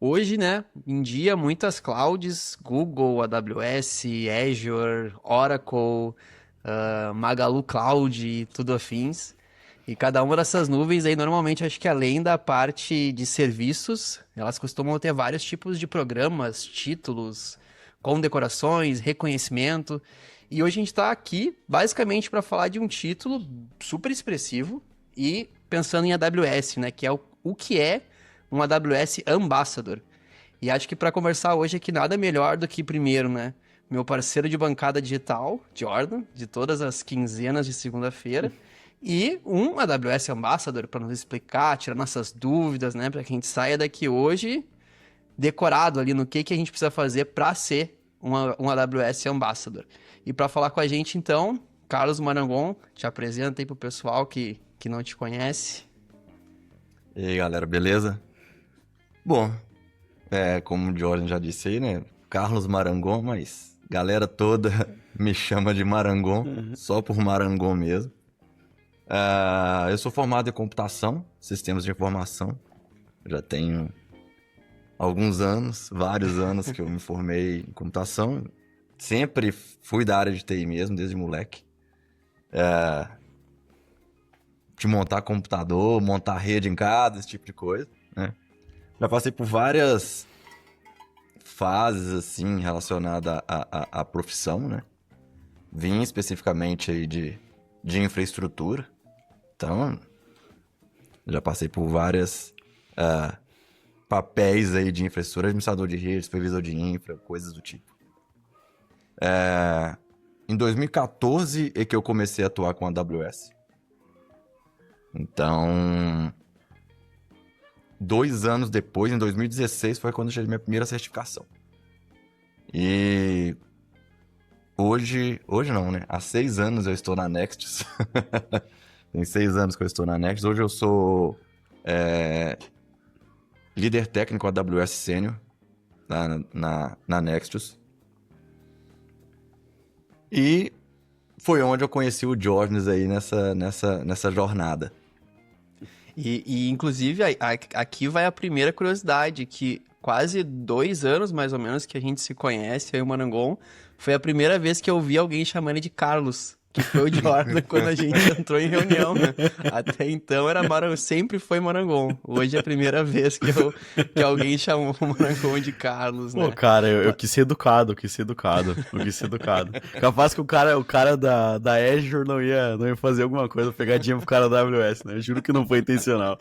Hoje, né, em dia, muitas clouds, Google, AWS, Azure, Oracle, Magalu Cloud e tudo afins. E cada uma dessas nuvens aí, normalmente, acho que além da parte de serviços, elas costumam ter vários tipos de programas, títulos, condecorações, reconhecimento. E hoje a gente está aqui, basicamente, para falar de um título super expressivo e pensando em AWS, né, que é o que é um AWS Ambassador. E acho que para conversar hoje aqui nada melhor do que primeiro, né? Meu parceiro de bancada digital, Jordan, de todas as quinzenas de segunda-feira, e um AWS Ambassador para nos explicar, tirar nossas dúvidas, né, para que a gente saia daqui hoje decorado ali no que a gente precisa fazer para ser um AWS Ambassador. E para falar com a gente então, Carlos Marangon, te apresenta aí pro pessoal que não te conhece. E aí, galera, beleza? Bom, como o Jordan já disse aí, né? Carlos Marangon, mas galera toda me chama de Marangon, só por Marangon mesmo. Eu sou formado em computação, sistemas de informação. Já tenho alguns anos, vários anos que eu me formei em computação. Sempre fui da área de TI mesmo, desde moleque. De montar computador, montar rede em casa, esse tipo de coisa, né? Já passei por várias fases, assim, relacionadas à profissão, né? Vim especificamente aí de infraestrutura. Então, já passei por várias papéis aí de infraestrutura, administrador de rede, supervisor de infra, coisas do tipo. Em 2014 é que eu comecei a atuar com a AWS. Então, 2 anos depois, em 2016, foi quando eu tive minha primeira certificação. E hoje não, né? Há 6 anos eu estou na Nexus. Tem 6 anos que eu estou na Nexus. Hoje eu sou líder técnico AWS Sênior na Nexus. E foi onde eu conheci o Jordan aí nessa jornada. Inclusive, aqui vai a primeira curiosidade, que quase 2 anos, mais ou menos, que a gente se conhece, eu e o Marangon, foi a primeira vez que eu vi alguém chamando ele de Carlos, que foi o Jordan quando a gente entrou em reunião, né? Até então era Marangon, sempre foi Marangon. Hoje é a primeira vez que alguém chamou o Marangon de Carlos, Pô, né? cara, eu quis ser educado, eu quis ser educado, eu quis ser educado. Capaz que o cara da Azure não ia fazer alguma coisa, pegadinha pro cara da AWS, né? Eu juro que não foi intencional.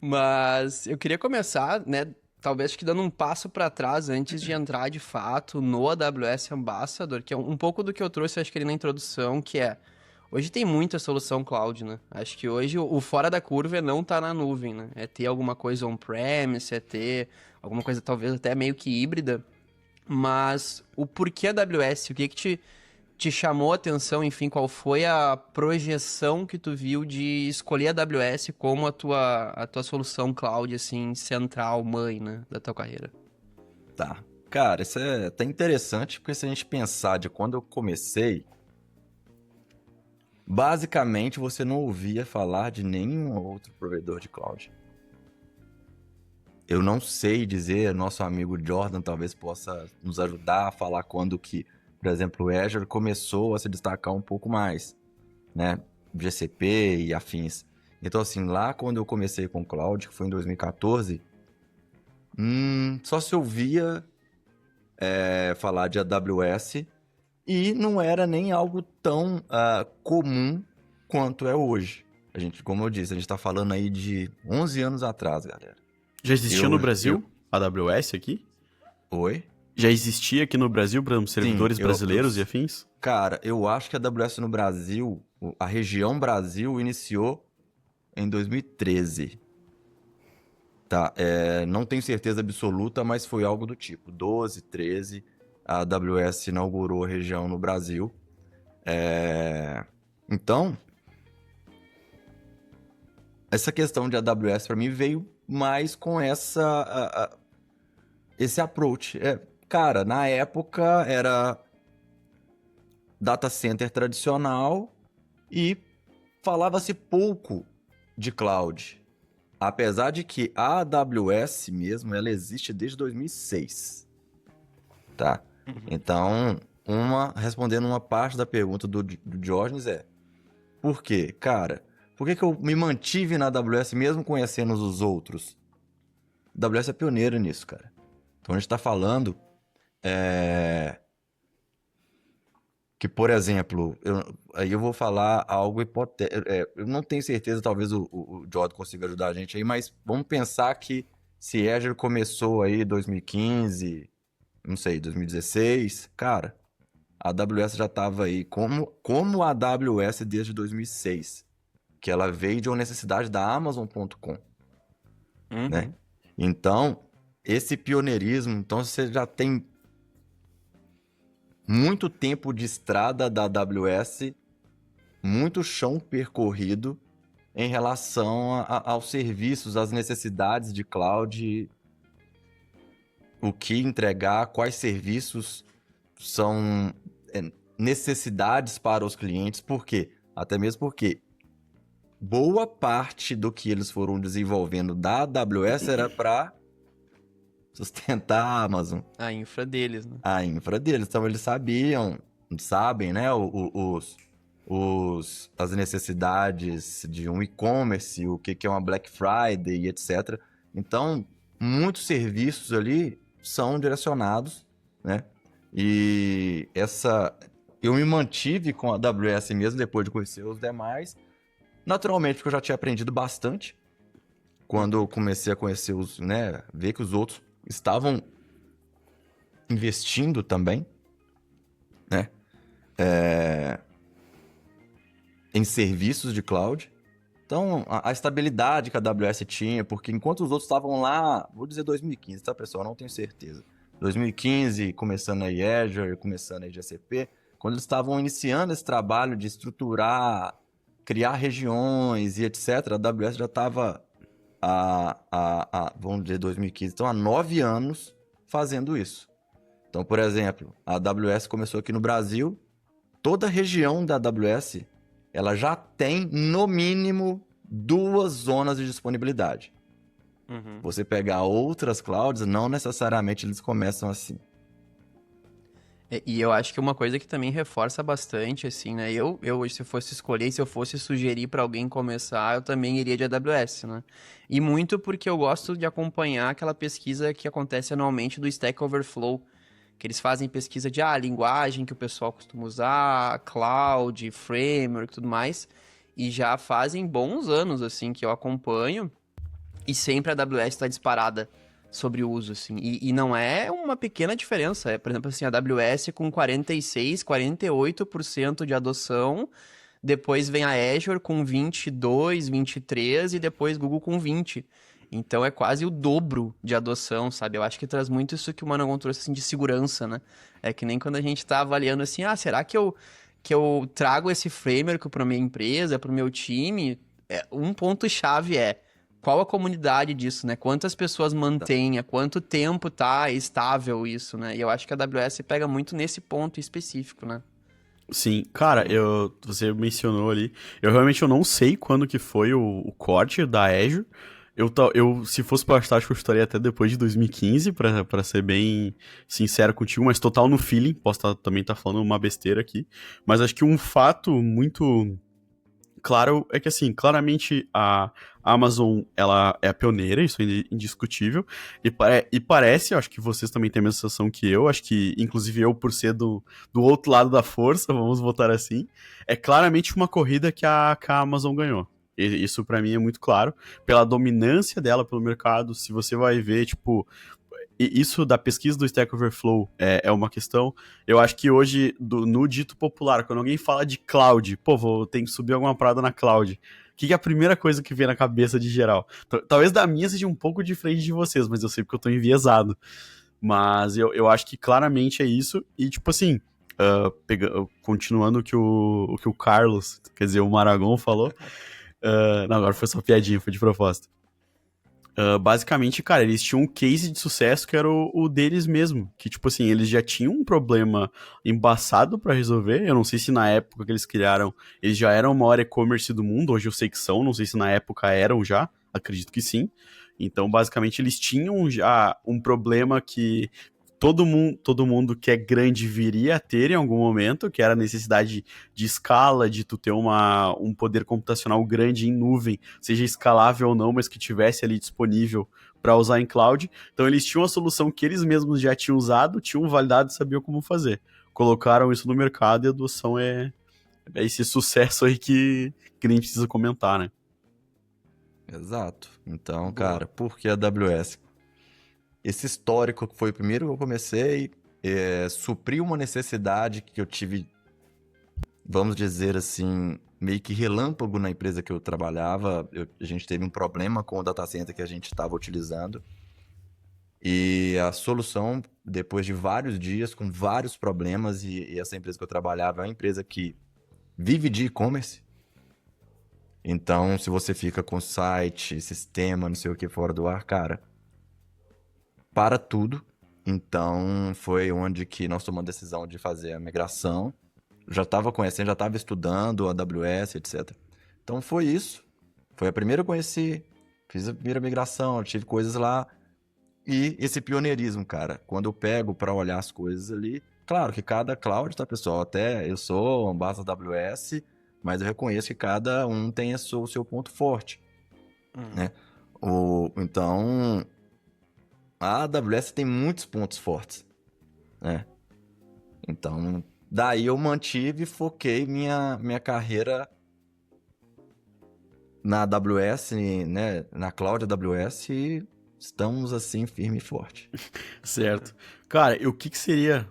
Mas eu queria começar, né? Talvez acho que dando um passo para trás antes de entrar de fato no AWS Ambassador, que é um pouco do que eu trouxe, acho que ali na introdução, que é hoje tem muita solução cloud, né? Acho que hoje o fora da curva é não estar na nuvem, né? É ter alguma coisa on-premise, é ter alguma coisa talvez até meio que híbrida. Mas o porquê AWS? O que que te chamou a atenção? Enfim, qual foi a projeção que tu viu de escolher a AWS como a tua solução cloud, assim, central, mãe, né, da tua carreira? Tá. Cara, isso é até interessante, porque se a gente pensar de quando eu comecei, basicamente você não ouvia falar de nenhum outro provedor de cloud. Eu não sei dizer, nosso amigo Jordan talvez possa nos ajudar a falar quando que, por exemplo, o Azure começou a se destacar um pouco mais, né? GCP e afins. Então, assim, lá quando eu comecei com o cloud, que foi em 2014, só se ouvia falar de AWS e não era nem algo tão comum quanto é hoje. A gente, como eu disse, a gente tá falando aí de 11 anos atrás, galera. Já existia no Eu, eu... Brasil a AWS aqui? Oi? Já existia aqui no Brasil, por exemplo, Sim, servidores brasileiros e afins? cara, eu acho que a AWS no Brasil, a região Brasil, iniciou em 2013. Tá, não tenho certeza absoluta, mas foi algo do tipo. 12, 13, a AWS inaugurou a região no Brasil. Então, essa questão de AWS para mim veio mais com esse approach. Cara, na época era data center tradicional e falava-se pouco de cloud. apesar de que a AWS mesmo, ela existe desde 2006, tá? Então, respondendo uma parte da pergunta do Diógenes por quê? Cara, por que eu me mantive na AWS mesmo conhecendo os outros? A AWS é pioneira nisso, cara. Então a gente tá falando que, por exemplo, aí eu vou falar algo hipotético. Eu não tenho certeza, talvez o Jordan consiga ajudar a gente aí, mas vamos pensar que se Azure começou aí 2015, não sei, 2016, cara, a AWS já estava aí como a AWS desde 2006, que ela veio de uma necessidade da Amazon.com, né? Então, esse pioneirismo, então você já tem muito tempo de estrada da AWS, muito chão percorrido em relação aos serviços, às necessidades de cloud, o que entregar, quais serviços são necessidades para os clientes. Por quê? Até mesmo porque boa parte do que eles foram desenvolvendo da AWS era para sustentar a Amazon. A infra deles, né? A infra deles. Então eles sabem, né, as necessidades de um e-commerce, o que é uma Black Friday, etc. Então, muitos serviços ali são direcionados, né? E eu me mantive com a AWS mesmo depois de conhecer os demais. Naturalmente, porque eu já tinha aprendido bastante. Quando eu comecei a conhecer ver que os outros estavam investindo também, né? Em serviços de cloud. Então, a estabilidade que a AWS tinha, porque enquanto os outros estavam lá, vou dizer 2015, tá, pessoal? Não tenho certeza. 2015, começando aí Azure, começando aí GCP, quando eles estavam iniciando esse trabalho de estruturar, criar regiões e etc., a AWS já estava, vamos dizer, 2015, então há 9 anos fazendo isso. Então, por exemplo, a AWS começou aqui no Brasil, toda a região da AWS, ela já tem, no mínimo, 2 zonas de disponibilidade. Você pegar outras clouds, não necessariamente eles começam assim. E eu acho que uma coisa que também reforça bastante, assim, né? Eu se eu fosse escolher, se eu fosse sugerir para alguém começar, eu também iria de AWS, né? E muito porque eu gosto de acompanhar aquela pesquisa que acontece anualmente do Stack Overflow, que eles fazem pesquisa de linguagem que o pessoal costuma usar, cloud, framework e tudo mais, e já fazem bons anos, assim, que eu acompanho, e sempre a AWS está disparada sobre o uso, assim. E não é uma pequena diferença. Por exemplo, assim, a AWS com 46, 48% de adoção, depois vem a Azure com 22, 23 e depois Google com 20. Então é quase o dobro de adoção, sabe? Eu acho que traz muito isso que o Managon trouxe, assim, de segurança, né? É que nem quando a gente tá avaliando assim, será que eu trago esse framework para minha empresa, para o meu time? Um ponto-chave qual a comunidade disso, né? Quantas pessoas mantém, há quanto tempo tá estável isso, né? E eu acho que a AWS pega muito nesse ponto específico, né? Sim, cara, você mencionou ali, eu não sei quando que foi o corte da Azure. Se fosse pra estar, acho que eu estaria até depois de 2015, pra ser bem sincero contigo, mas total no feeling, posso também tá falando uma besteira aqui, mas acho que um fato muito claro é que, assim, claramente a Amazon, ela é a pioneira, isso é indiscutível, e parece, acho que vocês também têm a mesma sensação que eu, acho que, inclusive eu, por ser do outro lado da força, vamos botar assim, é claramente uma corrida que a Amazon ganhou. Isso pra mim é muito claro, pela dominância dela pelo mercado. Se você vai ver, tipo, isso da pesquisa do Stack Overflow é uma questão. Eu acho que hoje, no dito popular, quando alguém fala de cloud, vou ter que subir alguma parada na cloud, o que é a primeira coisa que vem na cabeça de geral? Talvez da minha seja um pouco diferente de vocês, mas eu sei porque eu tô enviesado. Mas eu acho que claramente é isso. E, tipo assim, continuando o que o Carlos, quer dizer, o Maragon falou. Não, agora foi só piadinha, foi de propósito. Basicamente, cara, eles tinham um case de sucesso que era o deles mesmo. Que, tipo assim, eles já tinham um problema embaçado pra resolver. Eu não sei se na época que eles criaram, eles já eram o maior e-commerce do mundo. Hoje eu sei que são, não sei se na época eram já. Acredito que sim. Então, basicamente, eles tinham já um problema que todo mundo que é grande viria a ter em algum momento, que era a necessidade de escala, de tu ter um poder computacional grande em nuvem, seja escalável ou não, mas que tivesse ali disponível para usar em cloud. Então eles tinham a solução que eles mesmos já tinham usado, tinham validado e sabiam como fazer. Colocaram isso no mercado e a adoção é esse sucesso aí que nem precisa comentar, né? Exato. Então, Boa. cara, por que a AWS? Esse histórico que foi o primeiro que eu comecei, supriu uma necessidade que eu tive, vamos dizer assim, meio que relâmpago na empresa que eu trabalhava. A gente teve um problema com o data center que a gente estava utilizando. E a solução, depois de vários dias, com vários problemas, e essa empresa que eu trabalhava é uma empresa que vive de e-commerce. Então, se você fica com site, sistema, não sei o que fora do ar, cara, para tudo. Então, foi onde que nós tomamos a decisão de fazer a migração. Já estava conhecendo, já estava estudando a AWS, etc. Então, foi isso. Foi a primeira que eu conheci. Fiz a primeira migração, eu tive coisas lá. E esse pioneirismo, cara. Quando eu pego para olhar as coisas ali... Claro que cada cloud, tá, pessoal? Até eu sou um base da AWS, mas eu reconheço que cada um tem o seu ponto forte, né? Então, a AWS tem muitos pontos fortes, né? Então, daí eu mantive e foquei minha carreira na AWS, né? Na Cloud AWS e estamos assim firme e forte. Certo. Cara, e o que seria...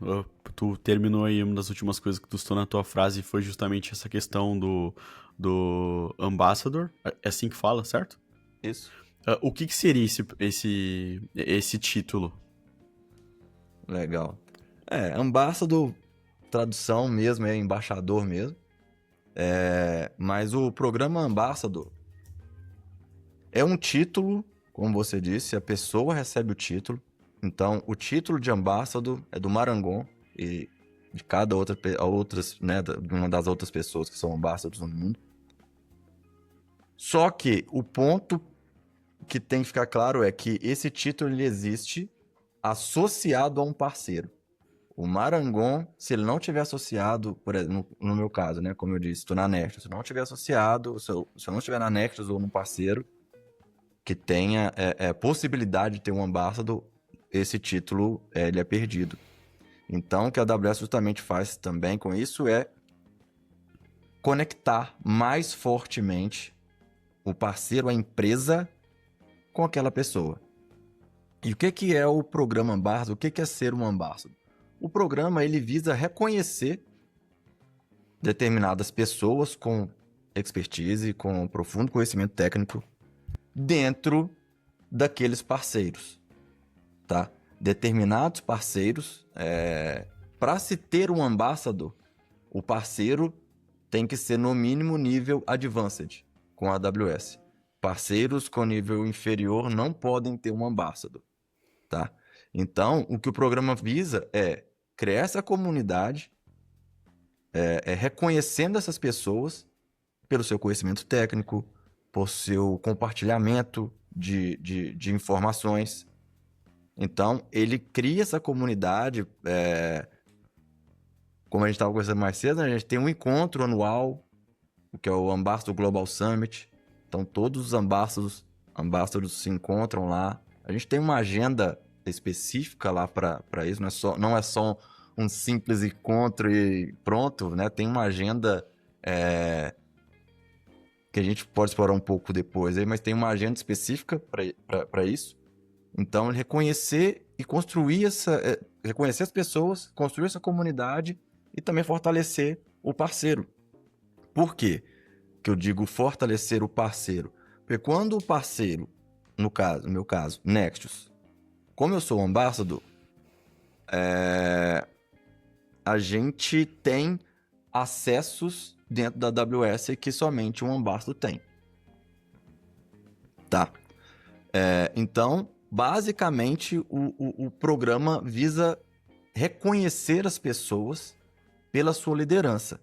Tu terminou aí, uma das últimas coisas que tu citou na tua frase foi justamente essa questão do Ambassador. É assim que fala, certo? Isso. O que seria esse título? Legal. Ambassador, tradução mesmo, é embaixador mesmo. Mas o programa Ambassador é um título, como você disse, a pessoa recebe o título. Então, o título de Ambassador é do Marangon e de cada outras, né, de uma das outras pessoas que são Ambassadors no mundo. Só que o ponto que tem que ficar claro é que esse título ele existe associado a um parceiro. O Marangon, se ele não tiver associado, por exemplo, no meu caso, né, como eu disse, estou na Nexus, se não tiver associado, se eu não estiver na Nexus ou num parceiro que tenha possibilidade de ter um ambassador, esse título ele é perdido. Então, o que a AWS justamente faz também com isso é conectar mais fortemente o parceiro, a empresa, com aquela pessoa. E o que é o programa Ambassador? O que é ser um Ambassador? O programa ele visa reconhecer determinadas pessoas com expertise, com profundo conhecimento técnico dentro daqueles parceiros, tá? Determinados parceiros, para se ter um ambassador, o parceiro tem que ser no mínimo nível advanced com a AWS. Parceiros com nível inferior não podem ter um ambassador, tá? Então, o que o programa visa é criar essa comunidade, reconhecendo essas pessoas pelo seu conhecimento técnico, por seu compartilhamento de informações. Então, ele cria essa comunidade, como a gente estava conversando mais cedo, né? A gente tem um encontro anual, que é o Ambassador Global Summit. Então, todos os ambassadors se encontram lá. A gente tem uma agenda específica lá para isso, não é só um simples encontro e pronto, né? Tem uma agenda que a gente pode explorar um pouco depois, mas tem uma agenda específica para isso. Então, reconhecer e construir reconhecer as pessoas, construir essa comunidade e também fortalecer o parceiro. Por quê que eu digo fortalecer o parceiro? Porque quando o parceiro, no meu caso, Nexus, como eu sou o ambassador, a gente tem acessos dentro da AWS que somente um ambassador tem. Tá? Então, basicamente, o programa visa reconhecer as pessoas pela sua liderança.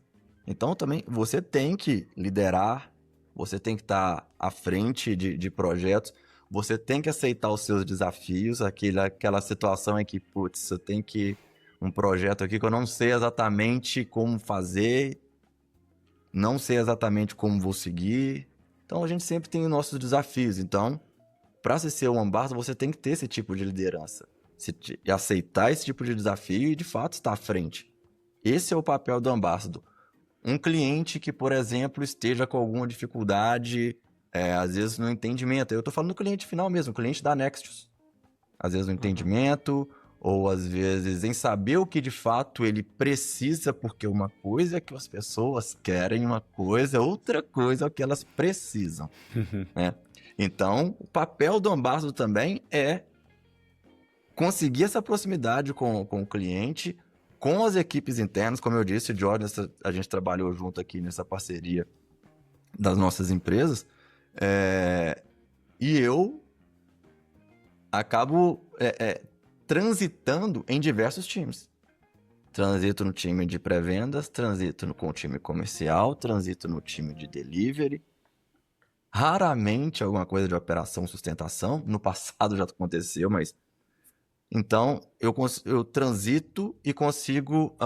Então, também, você tem que liderar, você tem que estar à frente de projetos, você tem que aceitar os seus desafios, aquela situação em que, putz, eu tenho que um projeto aqui que eu não sei exatamente como fazer, não sei exatamente como vou seguir. Então a gente sempre tem os nossos desafios. Então, para você ser um ambassador, você tem que ter esse tipo de liderança. E aceitar esse tipo de desafio e, de fato, estar à frente. Esse é o papel do ambassador. Um cliente que, por exemplo, esteja com alguma dificuldade, às vezes no entendimento. Eu estou falando do cliente final mesmo, o cliente da Nextios. Às vezes no entendimento, ou às vezes em saber o que de fato ele precisa, porque uma coisa é que as pessoas querem, uma coisa, outra coisa é o que elas precisam. Né? Então, o papel do ambassador também é conseguir essa proximidade com o cliente, com as equipes internas. Como eu disse, Jordan, a gente trabalhou junto aqui nessa parceria das nossas empresas, e eu acabo transitando em diversos times. Transito no time de pré-vendas, transito com o time comercial, transito no time de delivery. Raramente alguma coisa de operação, sustentação. No passado já aconteceu, mas... Então, eu transito e consigo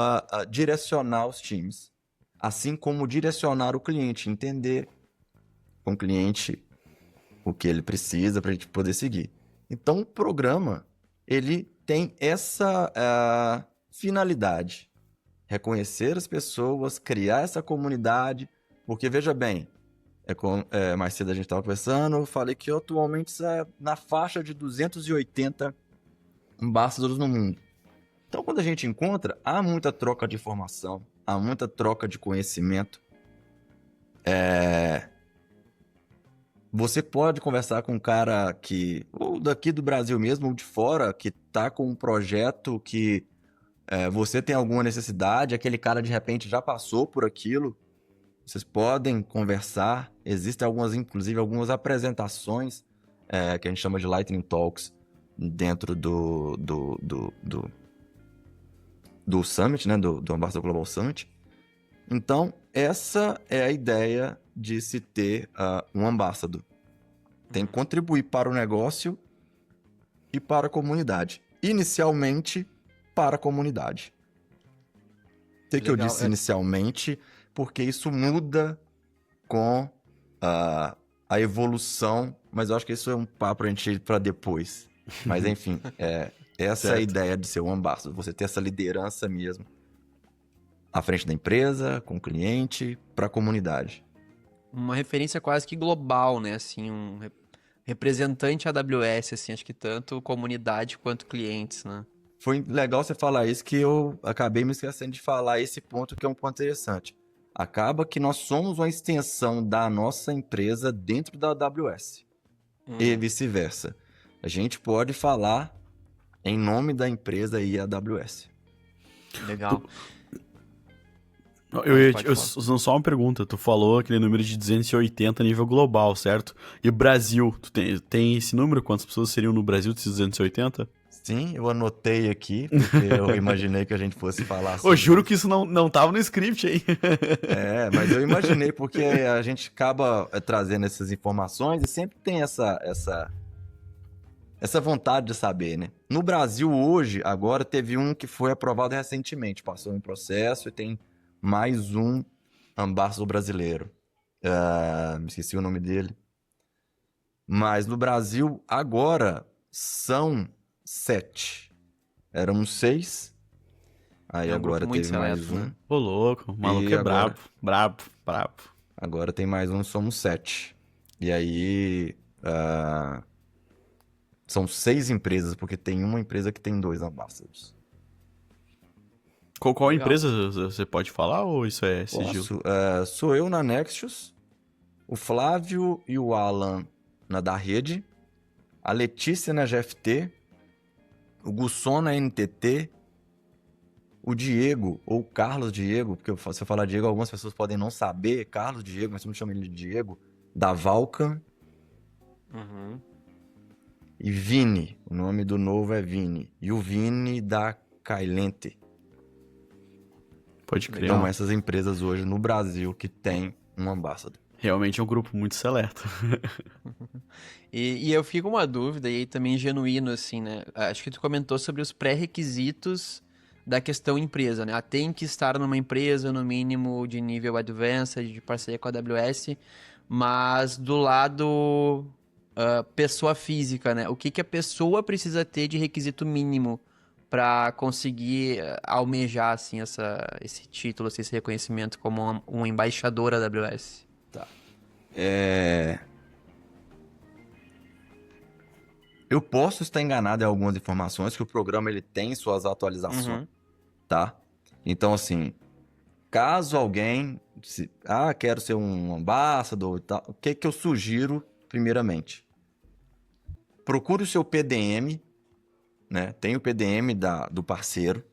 direcionar os times. Assim como direcionar o cliente, entender com o cliente o que ele precisa para a gente poder seguir. Então, o programa, ele tem essa finalidade. Reconhecer as pessoas, criar essa comunidade. Porque, veja bem, mais cedo a gente estava conversando, eu falei que atualmente é na faixa de 280 ambassadors no mundo. Então, quando a gente encontra, há muita troca de informação, há muita troca de conhecimento. Você pode conversar com um cara ou daqui do Brasil mesmo, ou de fora, que está com um projeto que você tem alguma necessidade, aquele cara de repente já passou por aquilo. Vocês podem conversar. Existem inclusive algumas apresentações que a gente chama de Lightning Talks dentro do Summit, né? Do Ambassador Global Summit. Então, essa é a ideia de se ter um ambassador. Tem que contribuir para o negócio e para a comunidade. Inicialmente, para a comunidade. Sei que eu disse inicialmente, porque isso muda com a evolução, mas eu acho que isso é um papo pra gente ir para depois. Mas enfim, essa é a ideia de ser um ambassador, você ter essa liderança mesmo à frente da empresa, com o cliente, para a comunidade. Uma referência quase que global, né? Assim, um representante AWS, assim, acho que tanto comunidade quanto clientes, né? Foi legal você falar isso, que eu acabei me esquecendo de falar esse ponto, que é um ponto interessante. Acaba que nós somos uma extensão da nossa empresa dentro da AWS. E vice-versa. A gente pode falar em nome da empresa e AWS. Legal. Só uma pergunta. Tu falou aquele número de 280 a nível global, certo? E o Brasil, tu tem esse número? Quantas pessoas seriam no Brasil desses 280? Sim, eu anotei aqui, porque eu imaginei que a gente fosse falar sobre... Eu juro que isso não tava no script, hein? Mas eu imaginei, porque a gente acaba trazendo essas informações e sempre tem essa vontade de saber, né? No Brasil, hoje, agora, teve um que foi aprovado recentemente, passou em processo e tem mais um ambassador brasileiro. Me esqueci o nome dele. Mas no Brasil, agora, são 7. Eram 6. Aí agora teve mais um. Né? Ô, louco, o maluco agora... brabo. Agora tem mais um, somos 7. E aí... são 6 empresas, porque tem uma empresa que tem 2 ambassadors. Qual empresa você pode falar ou isso é sigilo? Sou eu na Nextios, o Flávio e o Alan na da Rede, a Letícia na GFT, o Gusson na NTT, o Diego, ou Carlos Diego, porque se eu falar Diego, algumas pessoas podem não saber, Carlos Diego, mas eu chamo ele de Diego, da Vulcan. E Vini, o nome do novo é Vini. E o Vini da Kailente. Pode crer. Então, essas empresas hoje no Brasil que tem um ambassador. Realmente é um grupo muito seleto. E eu fico com uma dúvida, e aí também genuíno, assim, né? Acho que tu comentou sobre os pré-requisitos da questão empresa, né? Tem que estar numa empresa, no mínimo, de nível advanced, de parceria com a AWS, mas do lado pessoa física, né? O que que a pessoa precisa ter de requisito mínimo para conseguir almejar, assim, esse título, assim, esse reconhecimento como um embaixador AWS? Tá. Eu posso estar enganado em algumas informações que o programa ele tem suas atualizações, Uhum. tá? Então, assim, caso alguém, quero ser um ambassador e tal, o que que eu sugiro, primeiramente? Procure o seu PDM, né? Tem o PDM do parceiro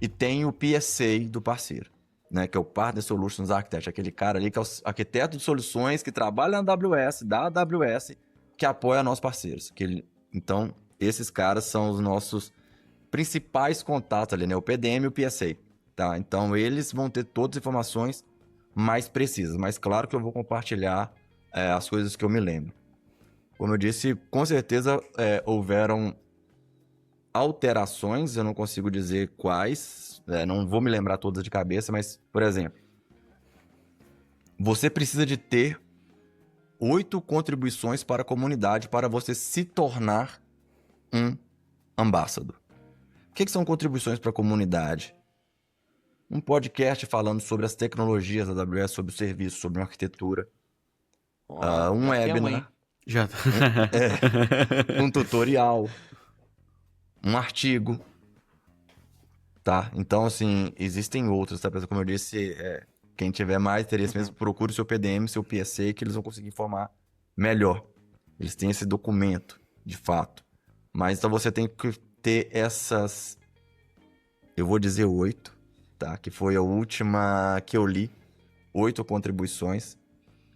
e tem o PSA do parceiro, né? Que é o Partner Solutions Architect, aquele cara ali que é o arquiteto de soluções que trabalha na AWS, da AWS, que apoia nossos parceiros. Então, esses caras são os nossos principais contatos ali, né? O PDM e o PSA, tá? Então, eles vão ter todas as informações mais precisas. Mas, claro que eu vou compartilhar as coisas que eu me lembro. Como eu disse, com certeza houveram alterações, eu não consigo dizer quais, não vou me lembrar todas de cabeça, mas, por exemplo, você precisa de ter 8 contribuições para a comunidade para você se tornar um ambassador. O que são contribuições para a comunidade? Um podcast falando sobre as tecnologias da AWS, sobre o serviço, sobre uma arquitetura. Ó, Um já temos, hein? webinar, Já. um tutorial, um artigo, tá? Então, assim, existem outros, tá? Como eu disse, quem tiver mais interesse mesmo, procure o seu PDM, seu PSA, que eles vão conseguir informar melhor. Eles têm esse documento, de fato. Mas então você tem que ter essas, eu vou dizer 8, tá? Que foi a última que eu li, 8 contribuições.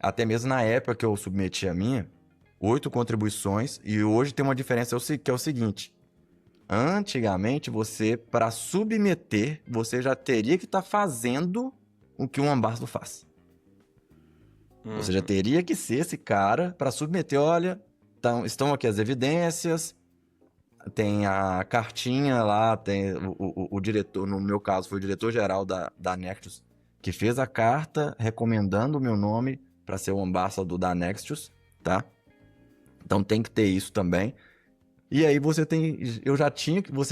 Até mesmo na época que eu submeti a minha, 8 contribuições. E hoje tem uma diferença que é o seguinte. Antigamente, para submeter, você já teria que estar fazendo o que um ambassador faz. Você já teria que ser esse cara para submeter, olha, estão aqui as evidências, tem a cartinha lá, tem o diretor, no meu caso foi o diretor-geral da Nexus, que fez a carta recomendando o meu nome para ser o ambassador da Nexus, tá? Então tem que ter isso também. E aí você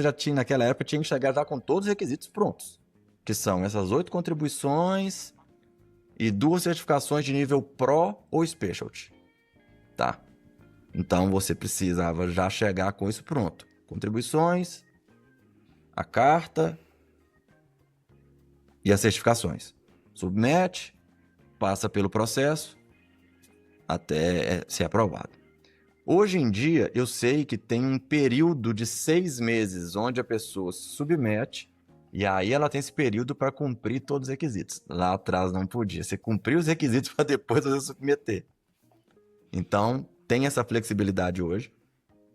já tinha naquela época, tinha que chegar já com todos os requisitos prontos, que são essas 8 contribuições e 2 certificações de nível Pro ou Specialty, tá? Então você precisava já chegar com isso pronto. Contribuições, a carta e as certificações. Submete, passa pelo processo até ser aprovado. Hoje em dia, eu sei que tem um período de 6 meses onde a pessoa se submete e aí ela tem esse período para cumprir todos os requisitos. Lá atrás não podia. Você cumprir os requisitos para depois você submeter. Então, tem essa flexibilidade hoje.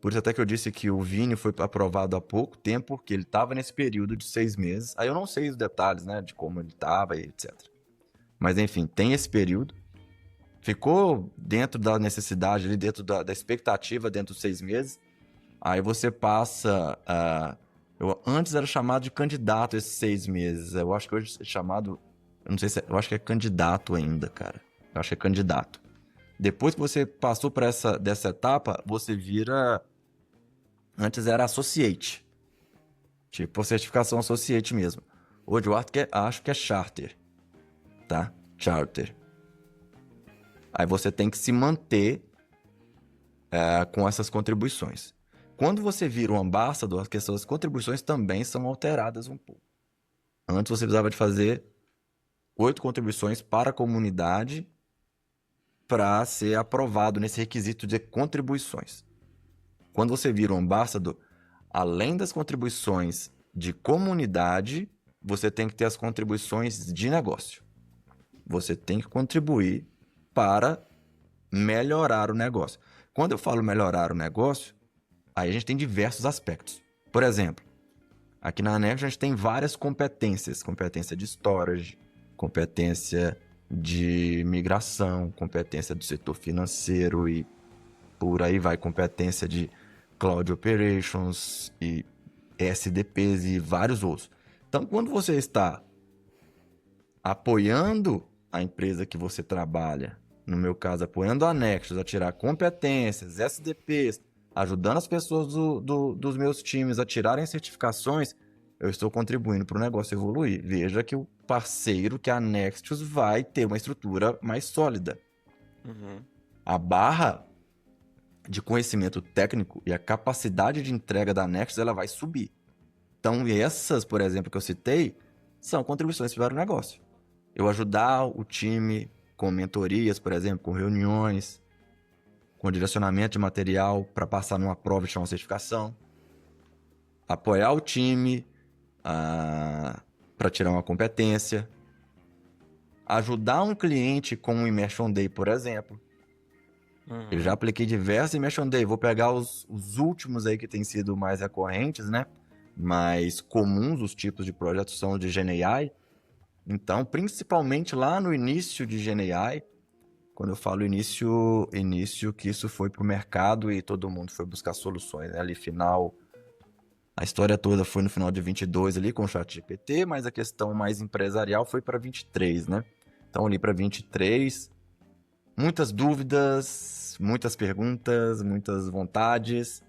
Por isso até que eu disse que o Vini foi aprovado há pouco tempo, porque ele estava nesse período de 6 meses. Aí eu não sei os detalhes, né, de como ele estava e etc. Mas enfim, tem esse período. Ficou dentro da necessidade, ali, dentro da expectativa, dentro dos 6 meses. Aí você passa... antes era chamado de candidato esses 6 meses. Eu acho que hoje é chamado... Eu não sei se... Eu acho que é candidato ainda, cara. Eu acho que é candidato. Depois que você passou por dessa etapa, você vira... Antes era associate. Tipo, certificação associate mesmo. Hoje eu acho que é charter. Tá? Charter. Aí você tem que se manter com essas contribuições. Quando você vira um ambassador, as contribuições também são alteradas um pouco. Antes você precisava de fazer 8 contribuições para a comunidade para ser aprovado nesse requisito de contribuições. Quando você vira um ambassador, além das contribuições de comunidade, você tem que ter as contribuições de negócio. Você tem que contribuir para melhorar o negócio. Quando eu falo melhorar o negócio, aí a gente tem diversos aspectos. Por exemplo, aqui na Nexus a gente tem várias competências. Competência de storage, competência de migração, competência do setor financeiro e por aí vai, competência de Cloud Operations e SDPs e vários outros. Então, quando você está apoiando a empresa que você trabalha, no meu caso, apoiando a Nexus a tirar competências, SDPs, ajudando as pessoas dos meus times a tirarem certificações, eu estou contribuindo para o negócio evoluir. Veja que o parceiro, que é a Nexus, vai ter uma estrutura mais sólida. A barra de conhecimento técnico e a capacidade de entrega da Nexus, ela vai subir. Então, essas, por exemplo, que eu citei, são contribuições para o negócio. Eu ajudar o time com mentorias, por exemplo, com reuniões, com direcionamento de material para passar numa prova e tirar uma certificação. Apoiar o time para tirar uma competência. Ajudar um cliente com um Immersion Day, por exemplo. Eu já apliquei diversos Immersion Day. Vou pegar os últimos aí que têm sido mais recorrentes, né? Mais comuns, os tipos de projetos são de GenAI. Então, principalmente lá no início de GenAI, quando eu falo início que isso foi para o mercado e todo mundo foi buscar soluções, né? Ali final, a história toda foi no final de 22 ali com o ChatGPT, mas a questão mais empresarial foi para 23, né? Então, ali para 23, muitas dúvidas, muitas perguntas, muitas vontades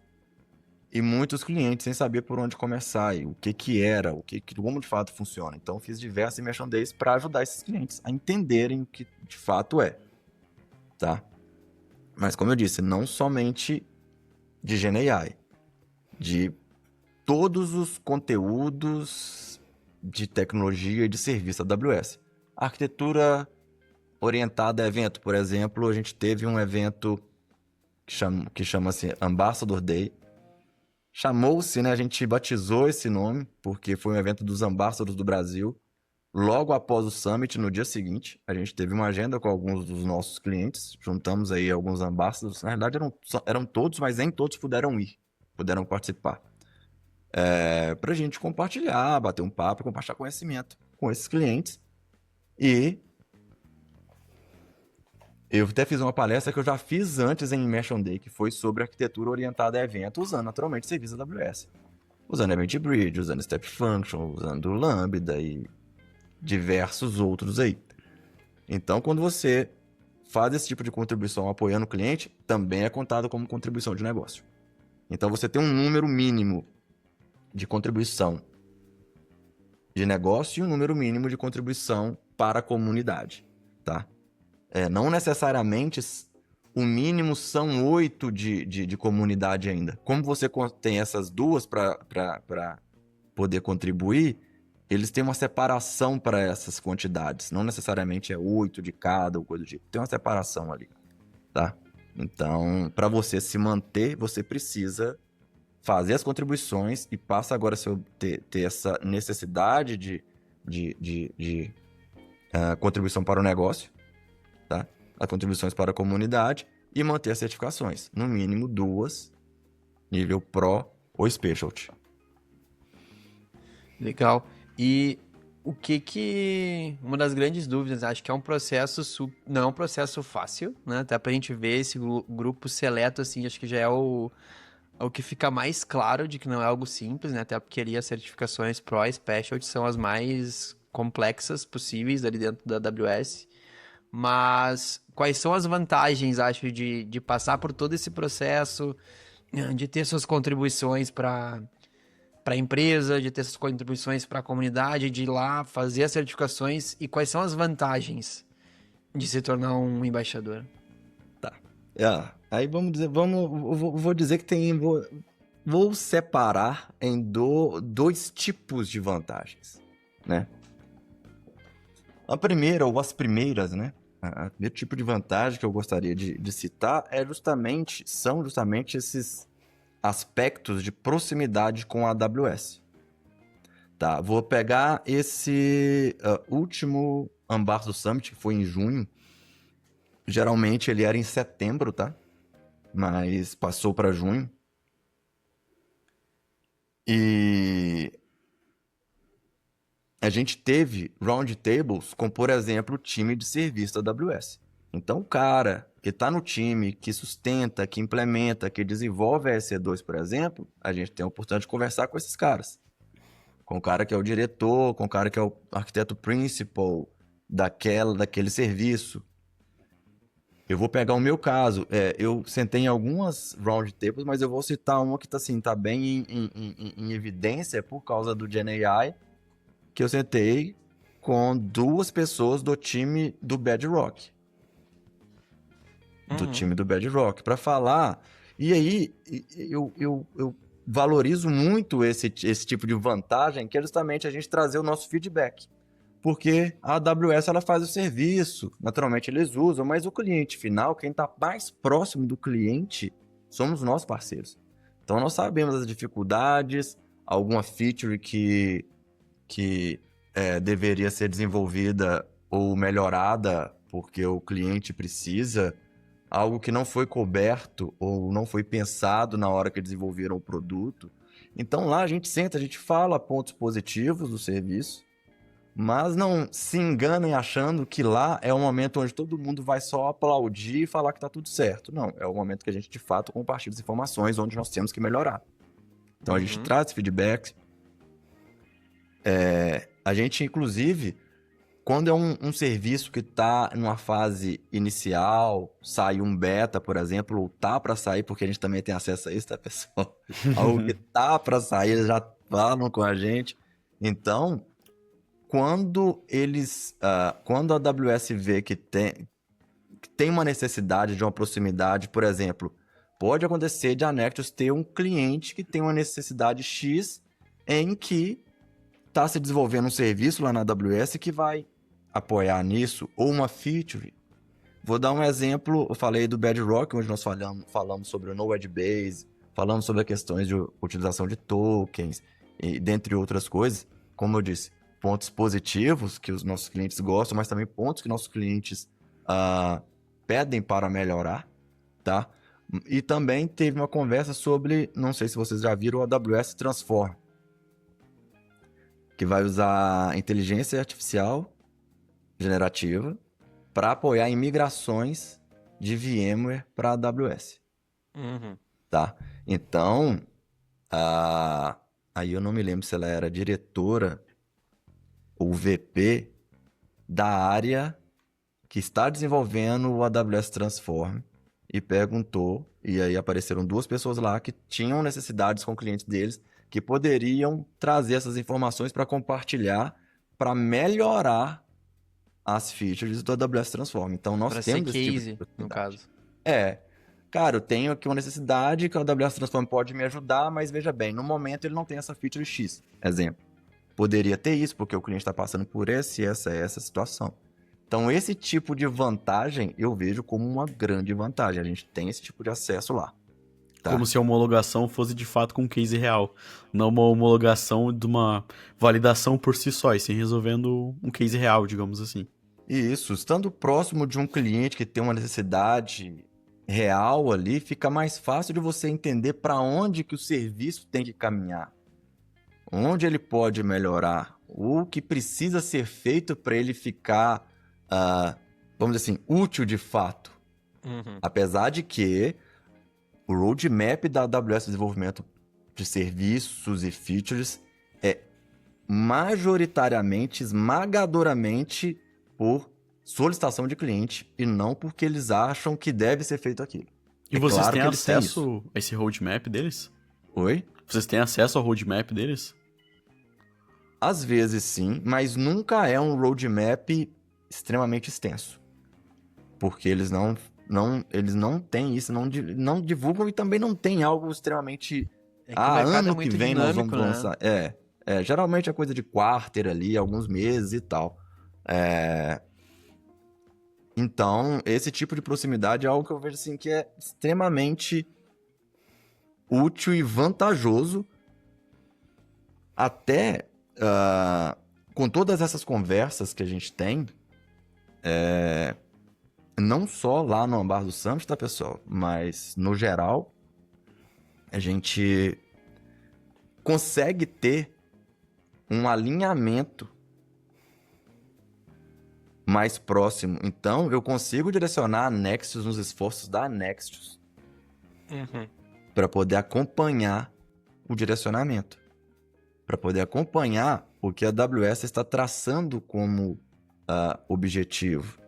e muitos clientes sem saber por onde começar e o que era, como de fato funciona. Então, fiz diversos Immersion Days para ajudar esses clientes a entenderem o que de fato é, tá? Mas, como eu disse, não somente de GenAI, de todos os conteúdos de tecnologia e de serviço AWS. Arquitetura orientada a evento, por exemplo, a gente teve um evento que chama-se Ambassador Day. Chamou-se, né? A gente batizou esse nome, porque foi um evento dos Ambassadors do Brasil. Logo após o Summit, no dia seguinte, a gente teve uma agenda com alguns dos nossos clientes. Juntamos aí alguns Ambassadors. Na verdade, eram todos, mas nem todos puderam ir, puderam participar. Pra gente compartilhar, bater um papo, compartilhar conhecimento com esses clientes. E eu até fiz uma palestra que eu já fiz antes em Immersion Day, que foi sobre arquitetura orientada a evento, usando naturalmente serviços AWS. Usando Event Bridge, usando Step Function, usando Lambda e diversos outros aí. Então, quando você faz esse tipo de contribuição apoiando o cliente, também é contado como contribuição de negócio. Então, você tem um número mínimo de contribuição de negócio e um número mínimo de contribuição para a comunidade, tá? Não necessariamente o mínimo são 8 de comunidade ainda. Como você tem essas duas para poder contribuir, eles têm uma separação para essas quantidades. Não necessariamente é 8 de cada ou coisa do tipo. Tem uma separação ali, tá? Então, para você se manter, você precisa fazer as contribuições e passa agora a ter essa necessidade de contribuição para o negócio, tá? As contribuições para a comunidade e manter as certificações. No mínimo 2, nível Pro ou Specialty. Legal. E o que uma das grandes dúvidas, acho que é um processo, não é um processo fácil, né? Até pra gente ver esse grupo seleto, assim, acho que já é o que fica mais claro de que não é algo simples, né? Até porque ali as certificações Pro e Specialty são as mais complexas possíveis ali dentro da AWS. Mas quais são as vantagens, acho, de passar por todo esse processo, de ter suas contribuições para a empresa, de ter suas contribuições para a comunidade, de ir lá fazer as certificações e quais são as vantagens de se tornar um embaixador? Tá. Aí vamos dizer, vou dizer que vou separar em dois tipos de vantagens, né? A primeira, ou as primeiras, né? O primeiro tipo de vantagem que eu gostaria de citar são justamente esses aspectos de proximidade com a AWS. Tá, vou pegar esse último Ambassador Summit, que foi em junho. Geralmente ele era em setembro, tá? Mas passou para junho. E gente teve roundtables com, por exemplo, o time de serviço da AWS. Então, o cara que está no time, que sustenta, que implementa, que desenvolve a EC2, por exemplo, a gente tem a oportunidade de conversar com esses caras. Com o cara que é o diretor, com o cara que é o arquiteto principal daquele serviço. Eu vou pegar o meu caso. Eu sentei em algumas roundtables, mas eu vou citar uma que tá bem em evidência por causa do GenAI, que eu sentei com 2 pessoas do time do Bedrock. Do time do Bedrock, para falar. E aí, eu valorizo muito esse tipo de vantagem, que é justamente a gente trazer o nosso feedback. Porque a AWS ela faz o serviço, naturalmente eles usam, mas o cliente final, quem está mais próximo do cliente, somos nós parceiros. Então nós sabemos as dificuldades, alguma feature que deveria ser desenvolvida ou melhorada porque o cliente precisa, algo que não foi coberto ou não foi pensado na hora que desenvolveram o produto. Então lá a gente senta, a gente fala pontos positivos do serviço, mas não se enganem achando que lá é o momento onde todo mundo vai só aplaudir e falar que tá tudo certo. Não, é o momento que a gente de fato compartilha as informações onde nós temos que melhorar. Então a gente traz feedback. A gente, inclusive, quando é um serviço que está numa fase inicial, sai um beta, por exemplo, ou tá para sair, porque a gente também tem acesso a isso, tá, pessoal? Algo que tá para sair, eles já falam com a gente. Então, quando a AWS vê que tem uma necessidade de uma proximidade, por exemplo, pode acontecer de a Nexus ter um cliente que tem uma necessidade X em que está se desenvolvendo um serviço lá na AWS que vai apoiar nisso, ou uma feature. Vou dar um exemplo, eu falei do Bedrock, onde nós falamos sobre o Node Base, falamos sobre as questões de utilização de tokens, e dentre outras coisas. Como eu disse, pontos positivos que os nossos clientes gostam, mas também pontos que nossos clientes pedem para melhorar, tá? E também teve uma conversa sobre, não sei se vocês já viram, o AWS Transform, que vai usar inteligência artificial generativa para apoiar em migrações de VMware para a AWS. Tá? Então, aí eu não me lembro se ela era diretora ou VP da área que está desenvolvendo o AWS Transform e perguntou, e aí apareceram 2 pessoas lá que tinham necessidades com clientes deles que poderiam trazer essas informações para compartilhar, para melhorar as features do AWS Transform. Então, nós Pra temos ser esse case, tipo de no oportunidade. caso. Cara, eu tenho aqui uma necessidade que o AWS Transform pode me ajudar, mas veja bem, no momento ele não tem essa feature X. Exemplo. Poderia ter isso, porque o cliente está passando por essa situação. Então, esse tipo de vantagem eu vejo como uma grande vantagem. A gente tem esse tipo de acesso lá. Tá? Como se a homologação fosse de fato com um case real. Não uma homologação de uma validação por si só, e sim resolvendo um case real, digamos assim. Isso, estando próximo de um cliente que tem uma necessidade real ali, fica mais fácil de você entender para onde que o serviço tem que caminhar. Onde ele pode melhorar. O que precisa ser feito para ele ficar, vamos dizer assim, útil de fato. Apesar de que o roadmap da AWS Desenvolvimento de Serviços e Features é majoritariamente, esmagadoramente por solicitação de cliente e não porque eles acham que deve ser feito aquilo. E vocês claro têm que eles têm acesso a esse roadmap deles? Oi? Vocês têm acesso ao roadmap deles? Às vezes sim, mas nunca é um roadmap extremamente extenso. Porque eles não têm isso, não divulgam e também não tem algo extremamente... É que o mercado ano é que muito vem nós dinâmico, vamos né? lançar. Geralmente é coisa de quarter ali, alguns meses e tal. Então, esse tipo de proximidade é algo que eu vejo assim que é extremamente útil e vantajoso, até com todas essas conversas que a gente tem, não só lá no Ambar do Summit, tá, pessoal? Mas, no geral, a gente consegue ter um alinhamento mais próximo. Então, eu consigo direcionar a Nexus nos esforços da Nexus para poder acompanhar o direcionamento, para poder acompanhar o que a AWS está traçando como objetivo.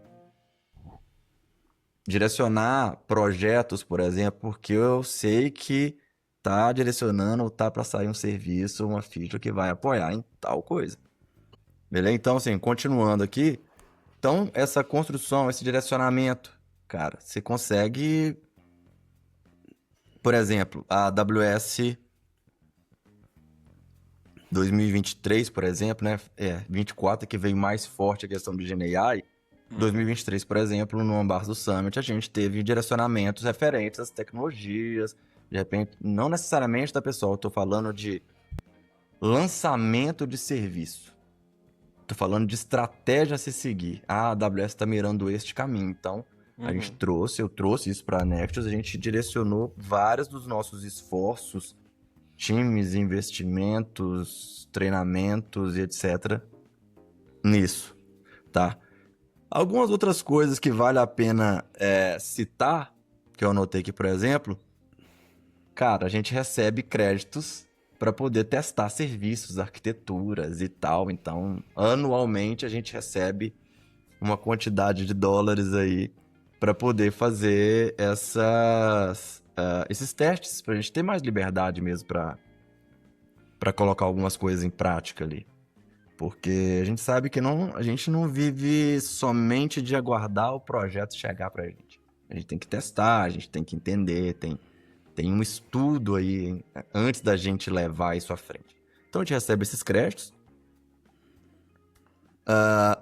Direcionar projetos, por exemplo, porque eu sei que tá direcionando ou tá para sair um serviço, uma feature que vai apoiar em tal coisa. Beleza? Então, assim, continuando aqui, então essa construção, esse direcionamento, cara, você consegue, por exemplo, a AWS 2023, por exemplo, né? 24 que veio mais forte a questão do GenAI. 2023, por exemplo, no Ambar do Summit, a gente teve direcionamentos referentes às tecnologias. De repente, não necessariamente da pessoa, eu tô falando de lançamento de serviço. Tô falando de estratégia a se seguir. A AWS está mirando este caminho. Então, eu trouxe isso para a Nexus, a gente direcionou vários dos nossos esforços, times, investimentos, treinamentos e etc. nisso, tá? Algumas outras coisas que vale a pena citar, que eu anotei aqui, por exemplo, cara, a gente recebe créditos para poder testar serviços, arquiteturas e tal. Então, anualmente a gente recebe uma quantidade de dólares aí para poder fazer esses testes, para a gente ter mais liberdade mesmo para colocar algumas coisas em prática ali. Porque a gente sabe que a gente não vive somente de aguardar o projeto chegar pra gente. A gente tem que testar, a gente tem que entender, tem um estudo aí antes da gente levar isso à frente. Então a gente recebe esses créditos.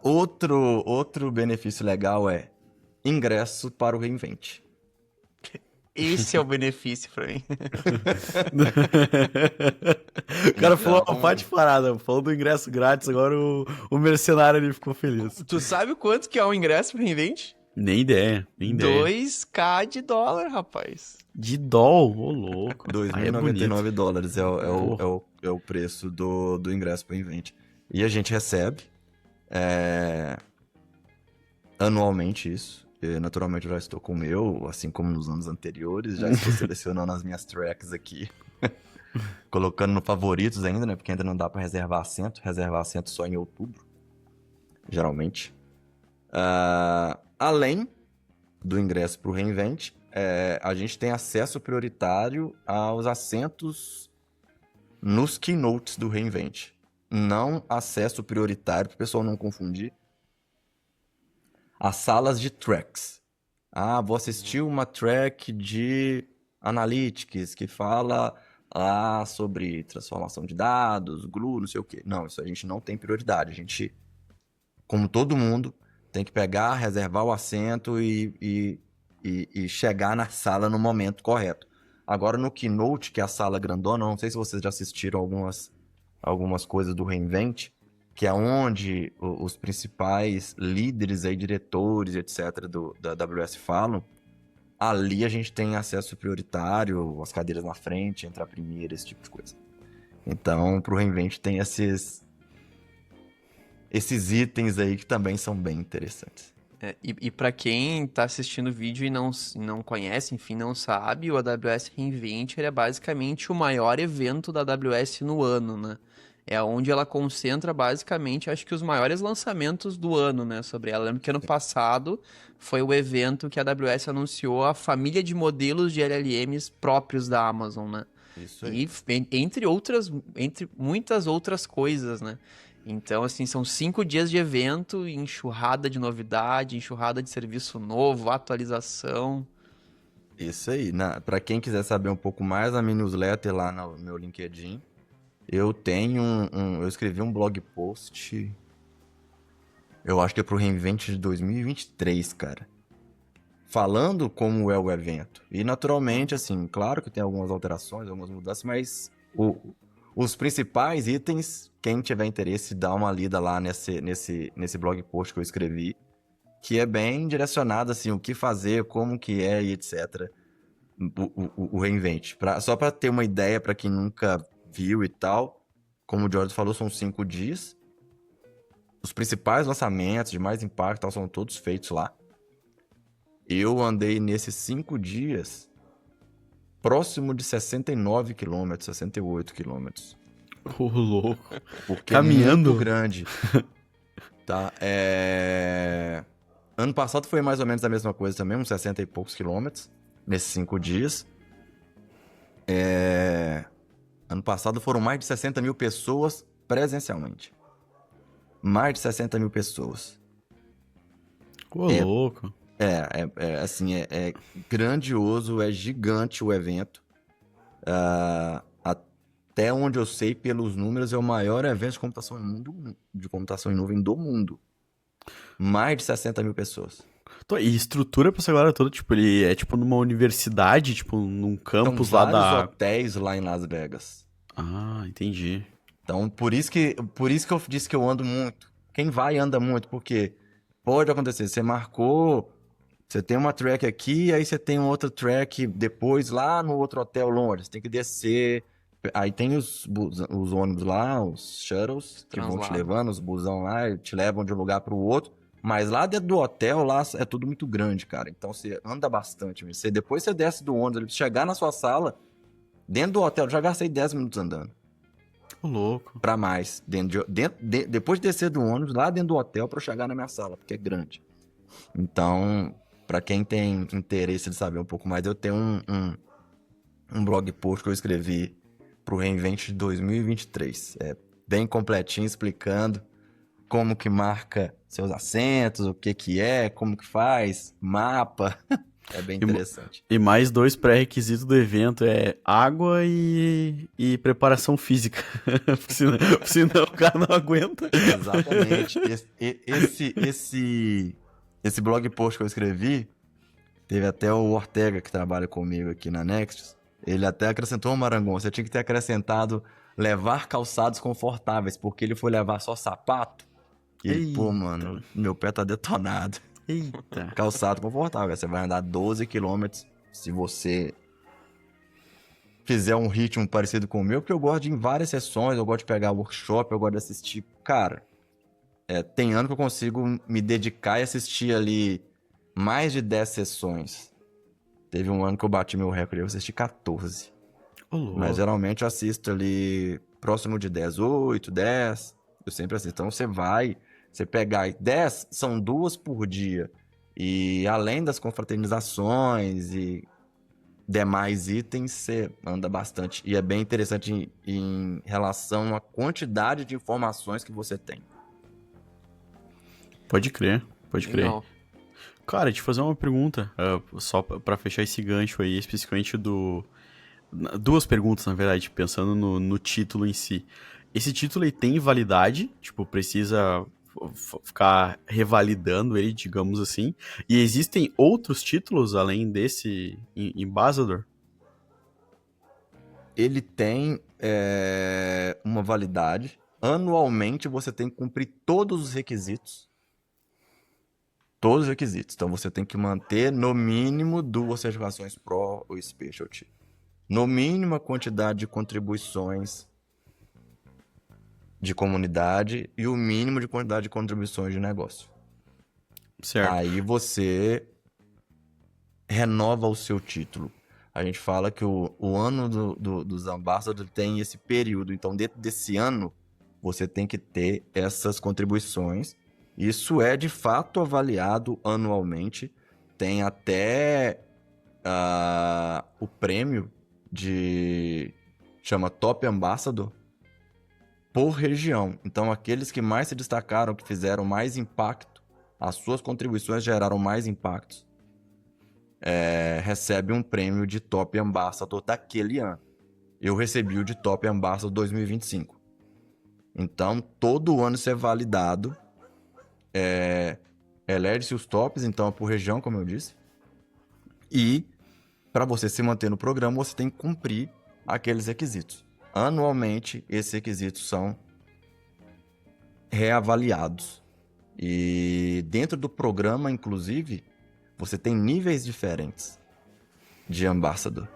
Outro benefício legal é ingresso para o Reinvent. Esse é o benefício pra mim. O cara falou Então- uma parte parada, falou do ingresso grátis, agora o mercenário ele ficou feliz. Tu sabe quanto que é o ingresso pro Reinvent? Nem ideia, nem ideia. 2K de dólar, rapaz. De doll, ô louco. Aí é bonito. $2.099 é o preço do ingresso para o Invent. E a gente recebe anualmente isso. E, naturalmente eu já estou com o meu, assim como nos anos anteriores. Já estou selecionando as minhas tracks aqui. Colocando no favoritos ainda, né? Porque ainda não dá para reservar assento. Reservar assento só em outubro, geralmente. Além do ingresso para o Reinvent, a gente tem acesso prioritário aos assentos nos keynotes do Reinvent. Não acesso prioritário, para o pessoal não confundir, as salas de tracks. Vou assistir uma track de Analytics que fala sobre transformação de dados, Glue, não sei o quê. Não, isso a gente não tem prioridade. A gente, como todo mundo, tem que pegar, reservar o assento e chegar na sala no momento correto. Agora no Keynote, que é a sala grandona, não sei se vocês já assistiram algumas coisas do Reinvent, que é onde os principais líderes aí, diretores, etc. da AWS falam. Ali a gente tem acesso prioritário, as cadeiras na frente, entrar primeiro, esse tipo de coisa. Então, pro Reinvent tem esses itens aí que também são bem interessantes. E para quem tá assistindo o vídeo e não conhece, enfim, não sabe, o AWS Reinvent ele é basicamente o maior evento da AWS no ano, né? É onde ela concentra basicamente, acho que os maiores lançamentos do ano, né, sobre ela. Eu lembro que ano passado foi o evento que a AWS anunciou a família de modelos de LLMs próprios da Amazon, né? Isso aí. E entre muitas outras coisas, né? Então, assim, são 5 dias de evento, enxurrada de novidade, enxurrada de serviço novo, atualização. Isso aí. Para quem quiser saber um pouco mais, na minha newsletter lá no meu LinkedIn, eu tenho eu escrevi um blog post, eu acho que é pro Reinvent de 2023, cara. Falando como é o evento. E naturalmente, assim, claro que tem algumas alterações, algumas mudanças, mas os principais itens, quem tiver interesse, dá uma lida lá nesse blog post que eu escrevi, que é bem direcionado, assim, o que fazer, como que é e etc. O Reinvent. Só para ter uma ideia, para quem nunca viu e tal, como o Jordan falou, são 5 dias. os principais lançamentos de mais impacto tal, são todos feitos lá. Eu andei nesses 5 dias próximo de 69 quilômetros, 68 quilômetros. Ô, louco. Porque Caminhando? é muito grande. Tá? Ano passado foi mais ou menos a mesma coisa também, uns 60 e poucos quilômetros, nesses 5 dias. Ano passado foram mais de 60 mil pessoas presencialmente. Mais de 60 mil pessoas. Ô, louco. Assim, é grandioso, é gigante o evento. Até onde eu sei, pelos números, é o maior evento de computação em nuvem do mundo. Mais de 60 mil pessoas. E estrutura pra essa galera toda, tipo, ele é tipo numa universidade, tipo, num São campus lá vários da... hotéis lá em Las Vegas. Ah, entendi. Então, por isso que eu disse que eu ando muito. Quem vai anda muito, porque pode acontecer. Você marcou, você tem uma track aqui, aí você tem outra track depois lá no outro hotel longe. Você tem que descer. Aí tem os ônibus lá, os shuttles, que vão te Translado. levando, os busão lá, e te levam de um lugar pro outro. Mas lá dentro do hotel, lá é tudo muito grande, cara. Então você anda bastante. Depois você desce do ônibus, chegar na sua sala, dentro do hotel, eu já gastei 10 minutos andando. Ô, louco. Pra mais. Depois de descer do ônibus, lá dentro do hotel, pra eu chegar na minha sala, porque é grande. Então, pra quem tem interesse de saber um pouco mais, eu tenho um blog post que eu escrevi pro Reinvent de 2023. É bem completinho, explicando como que marca seus assentos, o que é, como que faz, mapa. É bem interessante. E mais 2 pré-requisitos do evento é água e preparação física. Senão o cara não aguenta. Exatamente. Esse blog post que eu escrevi, teve até o Ortega, que trabalha comigo aqui na Nexus, ele até acrescentou, Marangon, você tinha que ter acrescentado levar calçados confortáveis, porque ele foi levar só sapato. E ele, pô, Eita. mano, meu pé tá detonado. Eita. Calçado confortável, você vai andar 12 quilômetros se você fizer um ritmo parecido com o meu, porque eu gosto de ir em várias sessões, eu gosto de pegar workshop, eu gosto de assistir. Cara, tem ano que eu consigo me dedicar e assistir ali mais de 10 sessões. Teve um ano que eu bati meu recorde, eu assisti 14. Ô, louco. Mas geralmente eu assisto ali próximo de 10, 8, 10. Eu sempre assisto. Então você pegar 10, são 2 por dia. E além das confraternizações e demais itens, você anda bastante. E é bem interessante em relação à quantidade de informações que você tem. Pode crer, pode crer. Legal. Cara, te fazer uma pergunta, só pra fechar esse gancho aí, especificamente do... 2 perguntas, na verdade, pensando no título em si. Esse título ele tem validade, tipo, precisa ficar revalidando ele, digamos assim. E existem outros títulos além desse Ambassador? Ele tem uma validade. Anualmente você tem que cumprir todos os requisitos. Todos os requisitos. Então você tem que manter no mínimo 2 certificações Pro ou Specialty. No mínimo a quantidade de contribuições de comunidade e o mínimo de quantidade de contribuições de negócio. Certo. Aí você renova o seu título. A gente fala que o ano dos Ambassadors tem esse período. Então, dentro desse ano, você tem que ter essas contribuições. Isso é, de fato, avaliado anualmente. Tem até o prêmio chama Top Ambassador por região. Então, aqueles que mais se destacaram, que fizeram mais impacto, as suas contribuições geraram mais impactos, recebe um prêmio de Top Ambassador daquele ano. Eu recebi o de Top Ambassador 2025. Então, todo ano isso é validado. Elege-se os tops, então é por região, como eu disse. E, para você se manter no programa, você tem que cumprir aqueles requisitos. Anualmente, esses requisitos são reavaliados. E dentro do programa, inclusive, você tem níveis diferentes de Ambassador,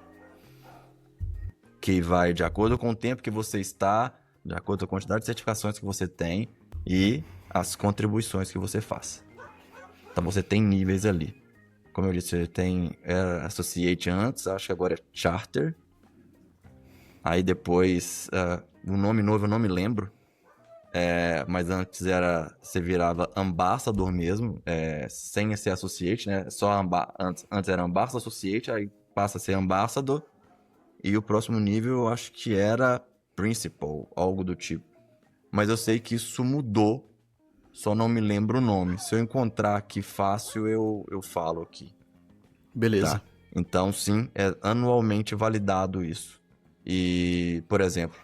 que vai de acordo com o tempo que você está, de acordo com a quantidade de certificações que você tem e as contribuições que você faz. Então você tem níveis ali. Como eu disse, você tem Associate antes, acho que agora é Charter. Aí depois, o nome novo eu não me lembro. Mas antes você virava Ambassador mesmo, sem ser Associate, né? Antes era Ambassador Associate, aí passa a ser Ambassador. E o próximo nível eu acho que era Principal, algo do tipo. Mas eu sei que isso mudou, só não me lembro o nome. Se eu encontrar aqui fácil, eu falo aqui. Beleza. Tá? Então, sim, é anualmente validado isso. E, por exemplo,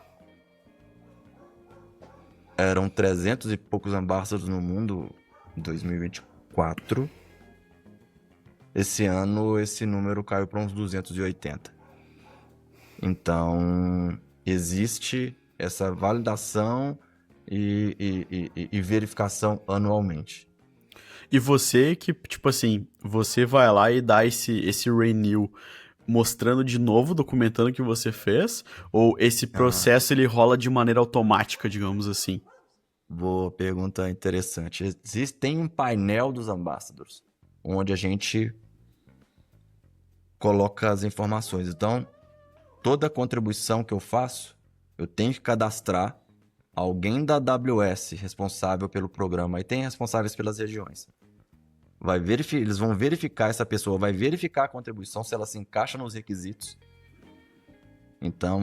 eram 300 e poucos ambassadors no mundo em 2024. Esse ano, esse número caiu para uns 280. Então, existe essa validação e verificação anualmente. E você que, tipo assim, você vai lá e dá esse renew mostrando de novo, documentando o que você fez? Ou esse processo ele rola de maneira automática, digamos assim? Boa pergunta interessante. Tem um painel dos ambassadors, onde a gente coloca as informações. Então, toda contribuição que eu faço, eu tenho que cadastrar alguém da AWS responsável pelo programa. E tem responsáveis pelas regiões. Eles vão verificar, essa pessoa vai verificar a contribuição, se ela se encaixa nos requisitos. Então,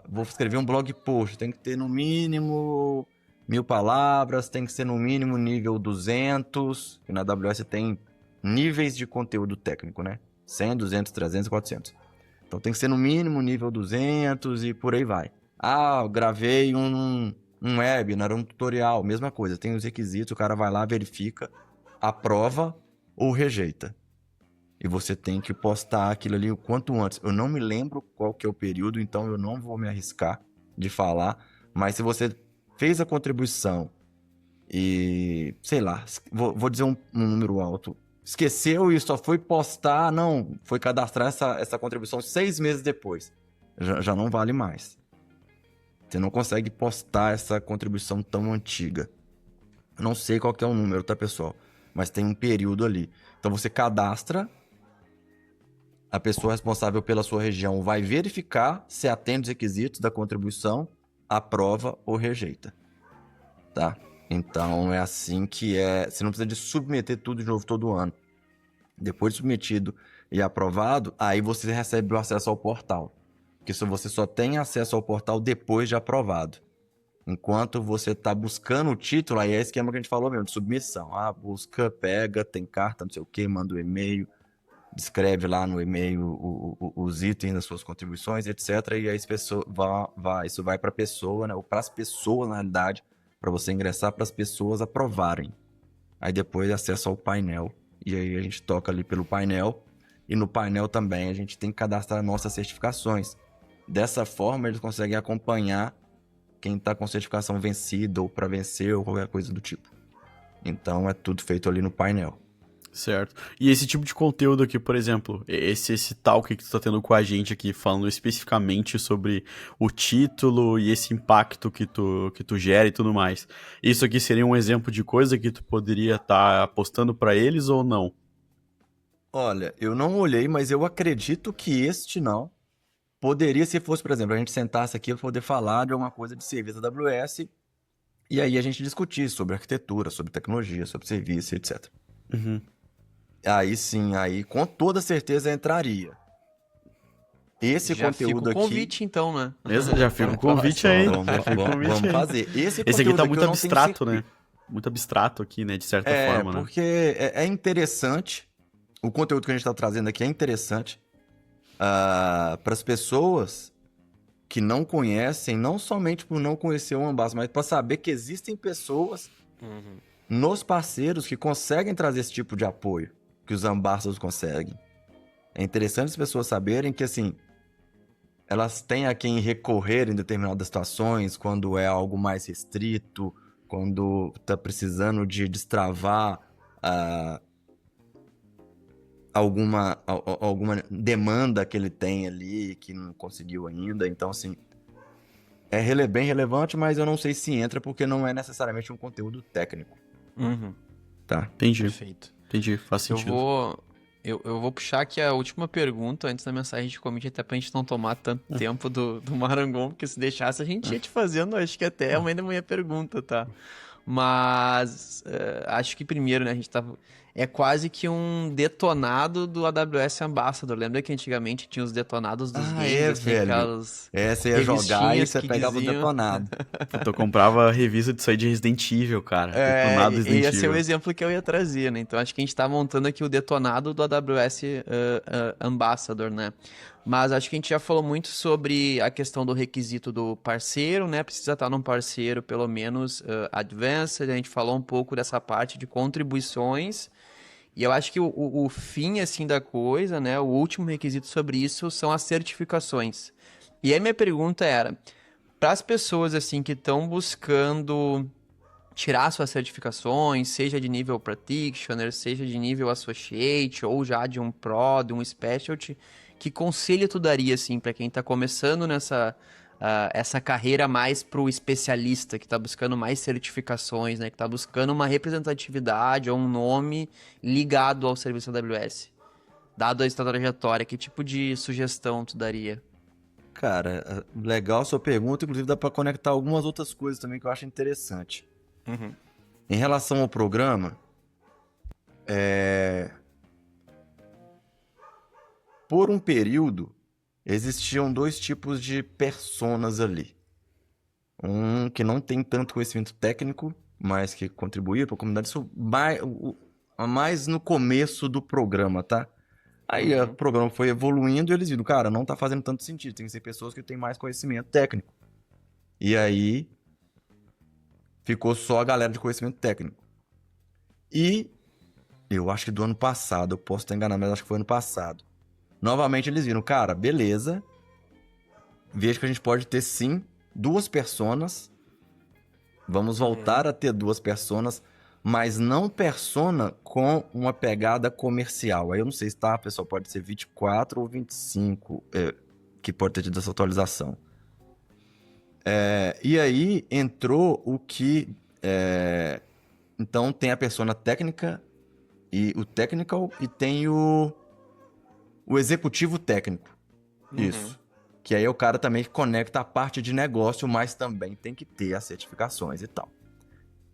vou escrever um blog post, tem que ter no mínimo 1.000 palavras, tem que ser no mínimo nível 200, que na AWS tem níveis de conteúdo técnico, né? 100, 200, 300 e 400. Então tem que ser no mínimo nível 200 e por aí vai. Eu gravei um webinar, um tutorial, mesma coisa, tem os requisitos, o cara vai lá, verifica, aprova ou rejeita. E você tem que postar aquilo ali o quanto antes. Eu não me lembro qual que é o período, então eu não vou me arriscar de falar. Mas se você fez a contribuição e, sei lá, vou dizer um número alto, esqueceu e só foi postar, não, foi cadastrar essa contribuição 6 meses depois, já não vale mais. Você não consegue postar essa contribuição tão antiga. Eu não sei qual que é o número, tá, pessoal? Mas tem um período ali. Então você cadastra, a pessoa responsável pela sua região vai verificar se atende os requisitos da contribuição, aprova ou rejeita. Tá? Então é assim que é. Você não precisa de submeter tudo de novo todo ano. Depois de submetido e aprovado, aí você recebe o acesso ao portal. Porque você só tem acesso ao portal depois de aprovado. Enquanto você está buscando o título, aí é esquema que a gente falou mesmo, de submissão. Busca, pega, tem carta, não sei o que, manda o e-mail, descreve lá no e-mail os itens das suas contribuições, etc. E aí isso vai para a pessoa, né? Ou para as pessoas, na realidade, para você ingressar, para as pessoas aprovarem. Aí depois acesso ao painel. E aí a gente toca ali pelo painel. E no painel também a gente tem que cadastrar nossas certificações. Dessa forma, eles conseguem acompanhar quem está com certificação vencida ou para vencer ou qualquer coisa do tipo. Então é tudo feito ali no painel. Certo. E esse tipo de conteúdo aqui, por exemplo, esse talk que tu tá tendo com a gente aqui, falando especificamente sobre o título e esse impacto que tu gera e tudo mais. Isso aqui seria um exemplo de coisa que tu poderia estar apostando para eles ou não? Olha, eu não olhei, mas eu acredito que este não. Poderia, se fosse, por exemplo, a gente sentasse aqui para poder falar de alguma coisa de serviço da AWS e aí a gente discutir sobre arquitetura, sobre tecnologia, sobre serviço, etc. Uhum. Aí sim, aí com toda certeza entraria. Esse Já conteúdo fica o aqui... convite, então, né? Já fica o convite aí. Vamos fazer. Esse aqui conteúdo tá aqui muito eu não tenho abstrato, certeza. né? Muito abstrato aqui, né? De certa forma, né? Porque é interessante. O conteúdo que a gente está trazendo aqui é interessante para as pessoas que não conhecem, não somente por não conhecer o Ambas, mas para saber que existem pessoas nos parceiros que conseguem trazer esse tipo de apoio que os Ambassadors conseguem. É interessante as pessoas saberem que, assim, elas têm a quem recorrer em determinadas situações, quando é algo mais restrito, quando está precisando de destravar alguma demanda que ele tem ali que não conseguiu ainda. Então, assim, bem relevante, mas eu não sei se entra porque não é necessariamente um conteúdo técnico, Uhum, tá? Entendi, perfeito. entendi, faz Eu sentido. vou, eu vou puxar aqui a última pergunta antes da mensagem de commit, até pra gente não tomar tanto tempo do Marangon, porque se deixasse a gente ia te fazendo, acho que até amanhã da manhã pergunta, tá? Mas acho que primeiro, né, a gente tava. É quase que um detonado do AWS Ambassador. Lembra que antigamente tinha os detonados dos Ah, games, é, assim, velho. aquelas É, você ia jogar e revistinhas você que pegava o diziam. detonado. Puta, eu comprava a revista disso aí de Resident Evil, cara. Detonado Ia Resident ser o Evil. exemplo que eu ia trazer, né? Então acho que a gente tá montando aqui o detonado do AWS Ambassador, né? Mas acho que a gente já falou muito sobre a questão do requisito do parceiro, né? Precisa estar num parceiro pelo menos advanced. A gente falou um pouco dessa parte de contribuições. E eu acho que o fim, assim, da coisa, né? O último requisito sobre isso são as certificações. E aí minha pergunta era, para as pessoas, assim, que estão buscando tirar suas certificações, seja de nível practitioner, seja de nível associate, ou já de um pro, de um specialty, que conselho tu daria, assim, para quem tá começando nessa essa carreira mais pro especialista, que tá buscando mais certificações, né, que tá buscando uma representatividade ou um nome ligado ao serviço AWS? Dado a sua trajetória, que tipo de sugestão tu daria? Cara, legal a sua pergunta, inclusive dá pra conectar algumas outras coisas também que eu acho interessante. Uhum. Em relação ao programa, por um período, existiam dois tipos de personas ali. Um que não tem tanto conhecimento técnico, mas que contribuía para a comunidade, isso mais no começo do programa, tá? Aí o Uhum. programa foi evoluindo e eles viram, cara, não tá fazendo tanto sentido, tem que ser pessoas que têm mais conhecimento técnico. E aí ficou só a galera de conhecimento técnico. E eu acho que do ano passado, eu posso estar enganado, mas acho que foi ano passado. Novamente eles viram, cara, beleza, vejo que a gente pode ter sim duas personas. Vamos voltar a ter duas personas, mas não persona com uma pegada comercial. Aí eu não sei se tá, pessoal, pode ser 24 ou 25, que pode ter tido essa atualização. E aí entrou o que... então tem a persona técnica e o technical e tem o executivo técnico. Isso. Que aí é o cara também que conecta a parte de negócio, mas também tem que ter as certificações e tal.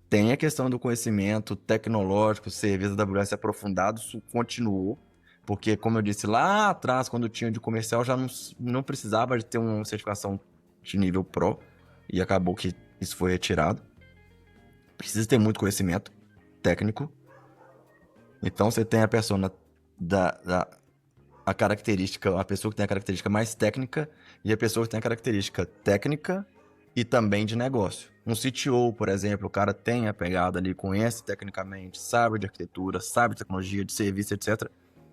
Tem a questão do conhecimento tecnológico, serviço da AWS aprofundado, isso continuou, porque, como eu disse lá atrás, quando tinha de comercial, já não precisava de ter uma certificação de nível Pro, e acabou que isso foi retirado. Precisa ter muito conhecimento técnico. Então, você tem a persona a característica, a pessoa que tem a característica mais técnica e a pessoa que tem a característica técnica e também de negócio. Um CTO, por exemplo, o cara tem a pegada ali, conhece tecnicamente, sabe de arquitetura, sabe de tecnologia, de serviço, etc.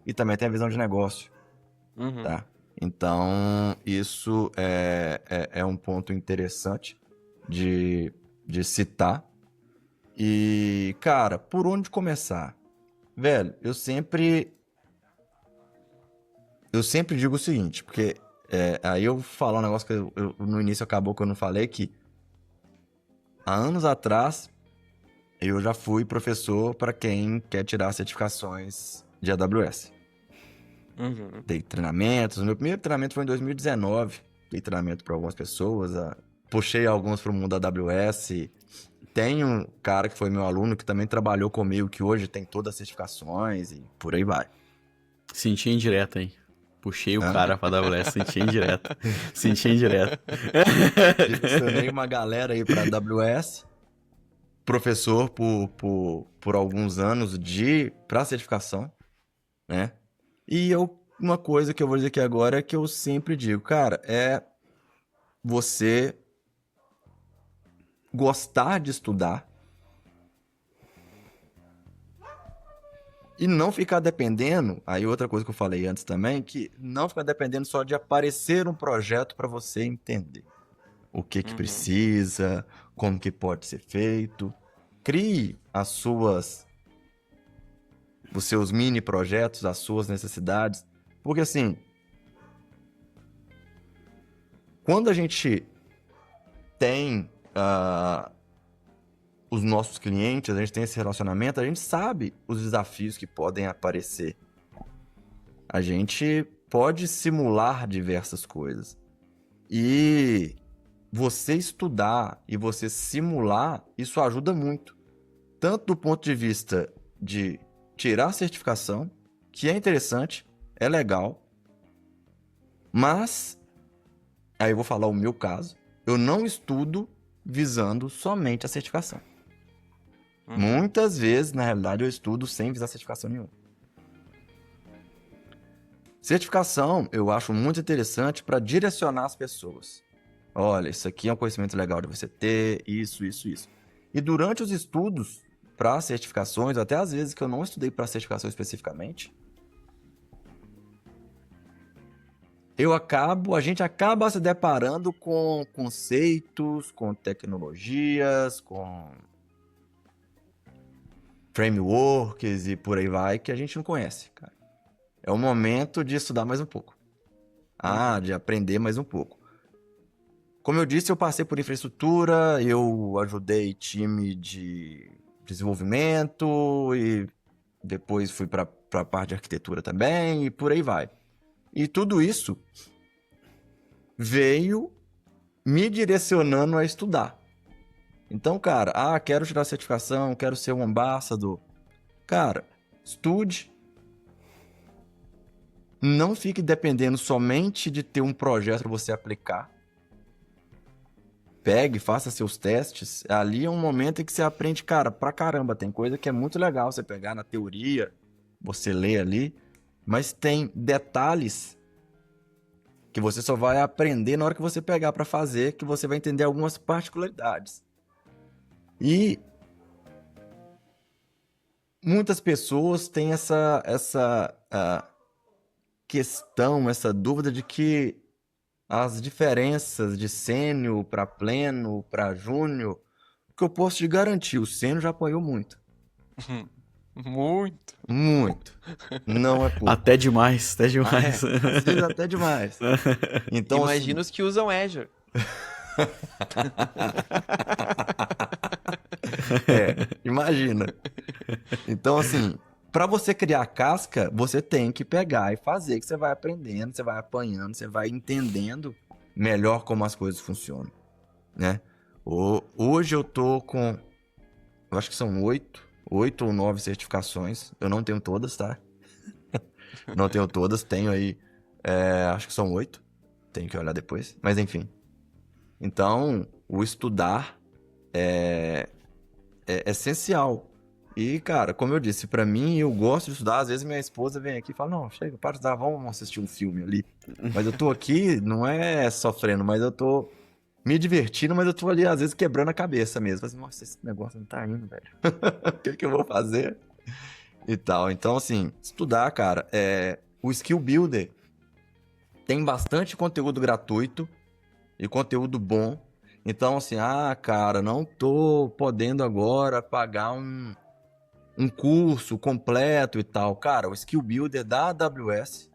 E também tem a visão de negócio, Uhum. tá? Então, isso é um ponto interessante de citar. E, cara, por onde começar? Velho, eu sempre digo o seguinte, porque aí eu vou falar um negócio que no início acabou que eu não falei, que há anos atrás eu já fui professor para quem quer tirar certificações de AWS. Uhum. Dei treinamentos, o meu primeiro treinamento foi em 2019, dei treinamento para algumas pessoas, puxei alguns para o mundo da AWS. Tem um cara que foi meu aluno que também trabalhou comigo, que hoje tem todas as certificações e por aí vai. Senti indireto, hein? Puxei o Hã? cara pra AWS, senti indireto. Senti indireto. Direcionei uma galera aí para AWS, professor por alguns anos para certificação, né? E uma coisa que eu vou dizer aqui agora é que eu sempre digo, cara, é você gostar de estudar e não ficar dependendo, aí outra coisa que eu falei antes também, que não ficar dependendo só de aparecer um projeto para você entender o que Uhum. precisa, como que pode ser feito. Crie os seus mini projetos, as suas necessidades, porque assim, quando a gente tem os nossos clientes, a gente tem esse relacionamento, a gente sabe os desafios que podem aparecer. A gente pode simular diversas coisas. E você estudar e você simular, isso ajuda muito. Tanto do ponto de vista de tirar a certificação, que é interessante, é legal, mas, aí eu vou falar o meu caso, eu não estudo visando somente a certificação. Muitas vezes, na realidade, eu estudo sem visar certificação nenhuma. Certificação eu acho muito interessante para direcionar as pessoas. Olha, isso aqui é um conhecimento legal de você ter, isso. E durante os estudos para certificações, até às vezes que eu não estudei para certificação especificamente, a gente acaba se deparando com conceitos, com tecnologias, com frameworks e por aí vai, que a gente não conhece, cara. É o momento de estudar mais um pouco. De aprender mais um pouco. Como eu disse, eu passei por infraestrutura, eu ajudei time de desenvolvimento e depois fui para a parte de arquitetura também e por aí vai. E tudo isso veio me direcionando a estudar. Então, cara, quero tirar a certificação, quero ser um ambassador. Cara, estude. Não fique dependendo somente de ter um projeto para você aplicar. Pegue, faça seus testes. Ali é um momento em que você aprende, cara, pra caramba. Tem coisa que é muito legal você pegar na teoria, você lê ali, mas tem detalhes que você só vai aprender na hora que você pegar para fazer, que você vai entender algumas particularidades. E muitas pessoas têm essa questão, essa dúvida de que as diferenças de sênior para pleno, para júnior, que eu posso te garantir, o sênior já apanhou muito. Muito. Muito. Não é pouco. Até demais, até demais. Às vezes até demais. Então, imagina os que usam Azure. Imagina. Então, assim, para você criar casca, você tem que pegar e fazer, que você vai aprendendo, você vai apanhando, você vai entendendo melhor como as coisas funcionam, né? Hoje eu tô com, eu acho que são 8 ou 9 certificações. Eu não tenho todas, tá? Não tenho todas, tenho aí, acho que são 8. Tenho que olhar depois, mas enfim. Então, o estudar é essencial. E, cara, como eu disse, pra mim, eu gosto de estudar. Às vezes minha esposa vem aqui e fala, não, chega, para de estudar, vamos assistir um filme ali. Mas eu tô aqui, não é sofrendo, mas eu tô me divertindo, mas eu tô ali, às vezes, quebrando a cabeça mesmo. Falo assim, nossa, esse negócio não tá indo, velho. O que eu vou fazer? E tal. Então, assim, estudar, cara, o Skill Builder tem bastante conteúdo gratuito e conteúdo bom. Então, assim, cara, não tô podendo agora pagar um curso completo e tal. Cara, o Skill Builder da AWS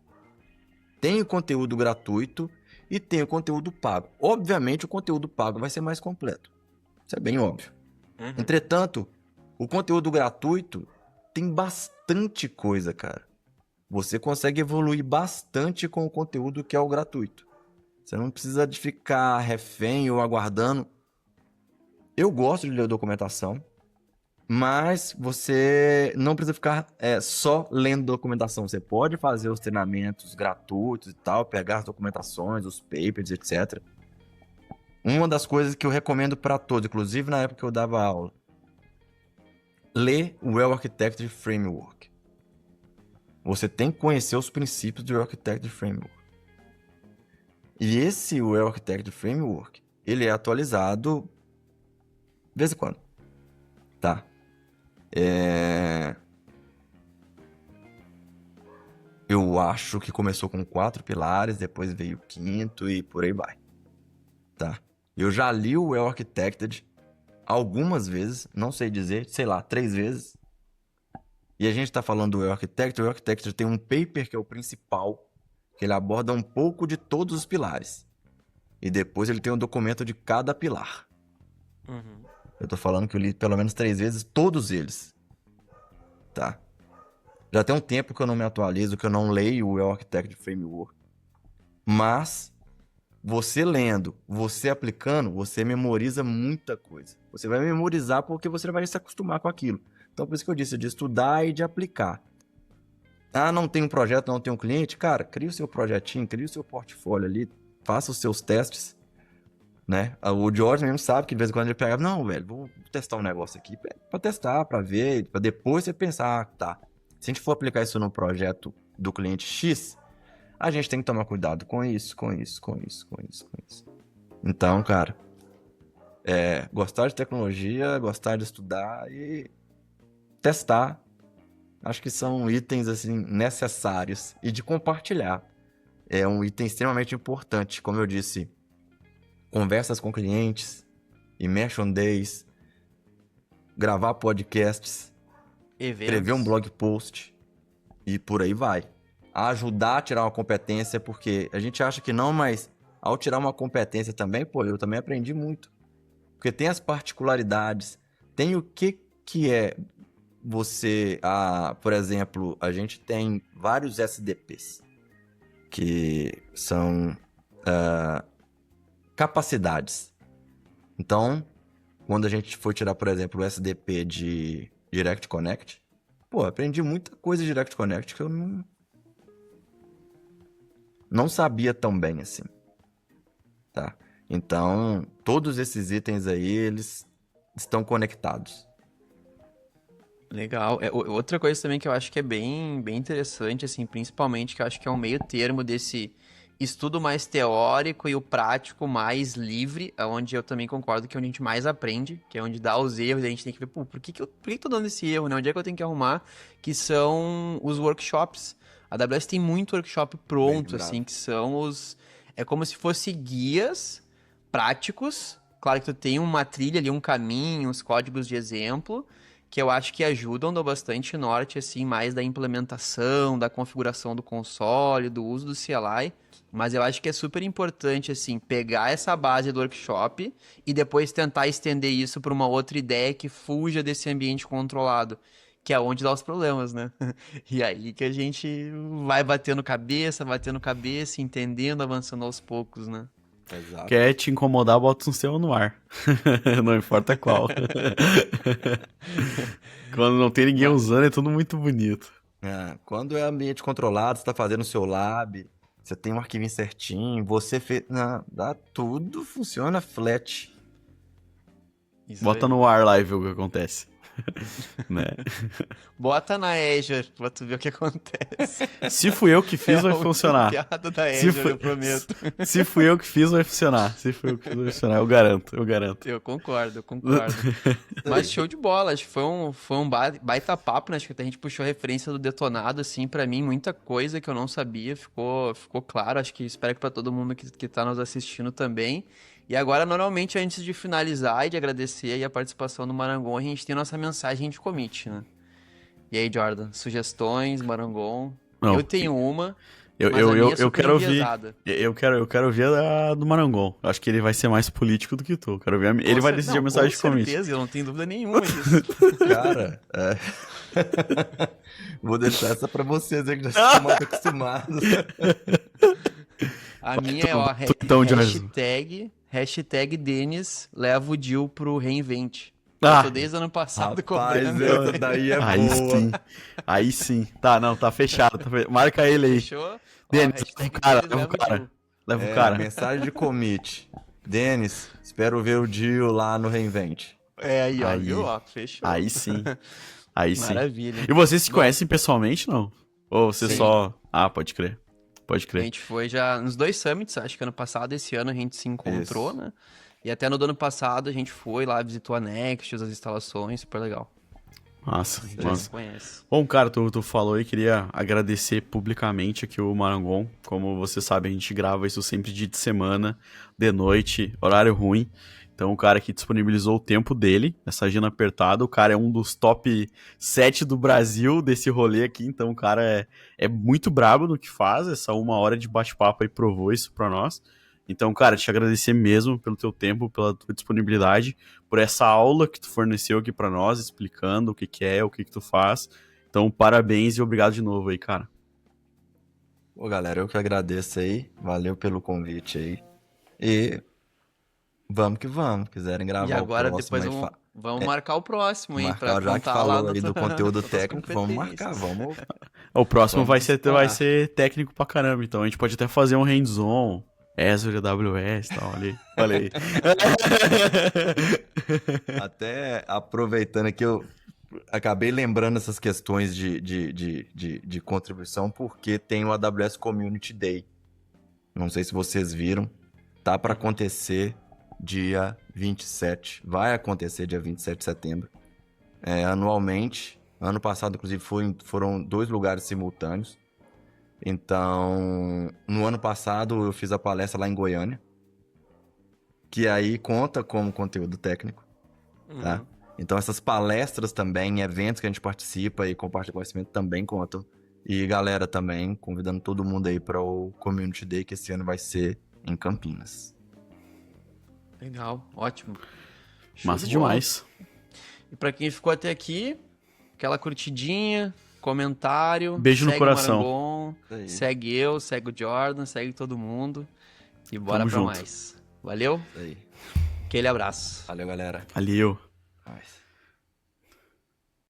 tem o conteúdo gratuito e tem o conteúdo pago. Obviamente, o conteúdo pago vai ser mais completo. Isso é bem óbvio. Entretanto, o conteúdo gratuito tem bastante coisa, cara. Você consegue evoluir bastante com o conteúdo que é o gratuito. Você não precisa de ficar refém ou aguardando. Eu gosto de ler documentação, mas você não precisa ficar só lendo documentação. Você pode fazer os treinamentos gratuitos e tal, pegar as documentações, os papers, etc. Uma das coisas que eu recomendo para todos, inclusive na época que eu dava aula, ler o Well Architected Framework. Você tem que conhecer os princípios do Well Architected Framework. E esse Well Architected Framework, ele é atualizado de vez em quando, tá? Eu acho que começou com 4 pilares, depois veio o 5º e por aí vai, tá? Eu já li o Well Architected algumas vezes, não sei dizer, sei lá, 3 vezes. E a gente tá falando do Well Architected. O Well Architected tem um paper que é o principal, que ele aborda um pouco de todos os pilares. E depois ele tem um documento de cada pilar. Uhum. Eu tô falando que eu li pelo menos 3 vezes todos eles. Tá? Já tem um tempo que eu não me atualizo, que eu não leio o Well Architected Framework. Mas você lendo, você aplicando, você memoriza muita coisa. Você vai memorizar porque você vai se acostumar com aquilo. Então, por isso que eu disse, de estudar e de aplicar. Ah, não tem um projeto, não tem um cliente? Cara, cria o seu projetinho, cria o seu portfólio ali, faça os seus testes, né? O George mesmo sabe que de vez em quando ele pega, não, velho, vou testar um negócio aqui pra testar, pra ver, pra depois você pensar, ah, tá. Se a gente for aplicar isso no projeto do cliente X, a gente tem que tomar cuidado com isso, com isso, com isso, com isso, com isso. Então, cara, gostar de tecnologia, gostar de estudar e testar, acho que são itens, assim, necessários. E de compartilhar. É um item extremamente importante, como eu disse. Conversas com clientes, Immersion Days, gravar podcasts, escrever um Eventos. blog post e por aí vai. Ajudar a tirar uma competência, porque a gente acha que não, mas ao tirar uma competência também, pô, eu também aprendi muito. Porque tem as particularidades, tem o que é você... por exemplo, a gente tem vários SDPs, que são capacidades. Então, quando a gente foi tirar, por exemplo, o SDP de Direct Connect, pô, aprendi muita coisa de Direct Connect que eu não sabia tão bem assim, tá? Então, todos esses itens aí, eles estão conectados. Legal. Outra coisa também que eu acho que é bem interessante, assim, principalmente que eu acho que é um meio termo desse estudo mais teórico e o prático mais livre, onde eu também concordo que é onde a gente mais aprende, que é onde dá os erros, e a gente tem que ver, pô, por que eu tô dando esse erro, né? Onde é que eu tenho que arrumar? Que são os workshops. A AWS tem muito workshop Bem pronto, lembrado. assim, que são os... É como se fosse guias práticos. Claro que tu tem uma trilha ali, um caminho, os códigos de exemplo, que eu acho que ajudam, dão bastante norte, assim, mais da implementação, da configuração do console, do uso do CLI, mas eu acho que é super importante, assim, pegar essa base do workshop e depois tentar estender isso para uma outra ideia que fuja desse ambiente controlado, que é onde dá os problemas, né? E aí que a gente vai batendo cabeça, entendendo, avançando aos poucos, né? Exato. Quer te incomodar, bota um seu no ar. Não importa qual. Quando não tem ninguém Mas, usando, é tudo muito bonito. Quando é ambiente controlado, você está fazendo o seu lab, você tem um arquivinho certinho, você fez... Não, dá tudo, funciona flat. isso Bota aí. no ar lá e vê o que acontece. Né? Bota na Azure pra tu ver o que acontece. Se fui eu que É fiz, a vai última funcionar. piada da Se Azure, fui, eu prometo. se fui eu que fiz, vai funcionar. Se fui eu que fiz, vai funcionar. Eu garanto, eu garanto. Eu concordo, eu concordo. Isso Mas aí. show de bola, acho que foi um baita papo, né? Acho que até a gente puxou referência do Detonado, assim, pra mim, muita coisa que eu não sabia, ficou claro. Acho que espero que pra todo mundo que tá nos assistindo também. E agora, normalmente, antes de finalizar e de agradecer aí a participação do Marangon, a gente tem nossa mensagem de commit, né? E aí, Jordan, sugestões, Marangon? Eu Não, tenho uma, eu, mas a eu, minha eu, é eu super quero ouvir. enviesada. Eu quero ouvir a do Marangon. Eu acho que ele vai ser mais político do que tu. Eu quero ver ele vai decidir a Não, com mensagem de commit. certeza, eu não tenho dúvida nenhuma disso. Cara, vou deixar essa pra vocês aí que já estão mais acostumados. A Vai minha tu, é, ó, vai tu então, Jorge. hashtag Denis leva o Dil pro Reinvent. Eu tô Ah, desde o ano passado Rapaz, cobrando. essa daí é aí boa. sim. Aí sim. Tá, não, tá fechado. Marca ele aí. Fechou? Ó, Denis, leva o hashtag cara, Denis leva o leva o cara. Dil. Leva o cara. Mensagem de commit. Denis, espero ver o Dio lá no Reinvent. É aí, ó, viu? Aí. Ó, fechou. Aí sim. Aí sim. Maravilha. E vocês se Bom, conhecem pessoalmente, não? Ou você sim. só. Ah, pode crer. Pode A crer. gente foi já nos 2 summits, acho que ano passado, esse ano a gente se encontrou, Isso. né? E até no do ano passado a gente foi lá, visitou a Nexus, as instalações, super legal. Massa, A gente já se massa. conhece. Bom, cara, tu falou e queria agradecer publicamente aqui o Marangon. Como você sabe, a gente grava isso sempre de semana, de noite, horário ruim. Então, o cara que disponibilizou o tempo dele, essa agenda apertada, o cara é um dos top 7 do Brasil desse rolê aqui. Então, o cara é muito brabo no que faz. Essa 1 hora de bate-papo aí provou isso pra nós. Então, cara, te agradecer mesmo pelo teu tempo, pela tua disponibilidade, por essa aula que tu forneceu aqui pra nós, explicando o que que é, o que que tu faz. Então, parabéns e obrigado de novo aí, cara. Pô, galera, eu que agradeço aí. Valeu pelo convite aí. E vamos que vamos. Quiserem E gravar o agora, próximo depois aí, vamos marcar o próximo, hein? Pra marcar, já que contar lá falou aí do conteúdo das tuas técnico, vamos marcar, competências. vamos. O próximo Vamos vai disparar. ser técnico pra caramba, então a gente pode até fazer um hands-on, Azure, AWS e tal, ali. Olha aí. Até aproveitando aqui, eu acabei lembrando essas questões de contribuição, porque tem o AWS Community Day. Não sei se vocês viram. Tá para acontecer dia 27. Vai acontecer dia 27 de setembro. Anualmente. Ano passado, inclusive, foram 2 lugares simultâneos. Então, no ano passado, eu fiz a palestra lá em Goiânia, que aí conta como conteúdo técnico, tá? Então, essas palestras também, eventos que a gente participa e compartilha conhecimento também contam. E galera também, convidando todo mundo aí para o Community Day, que esse ano vai ser em Campinas. Legal, ótimo. Show Massa de bola. demais. E pra quem ficou até aqui, aquela curtidinha, comentário. Beijo no segue coração. O Marangon, Isso aí. segue eu, segue o Jordan, segue todo mundo. E bora Tamo pra junto. mais. Valeu? Isso aí. Aquele abraço. Valeu, galera. Valeu. Nice.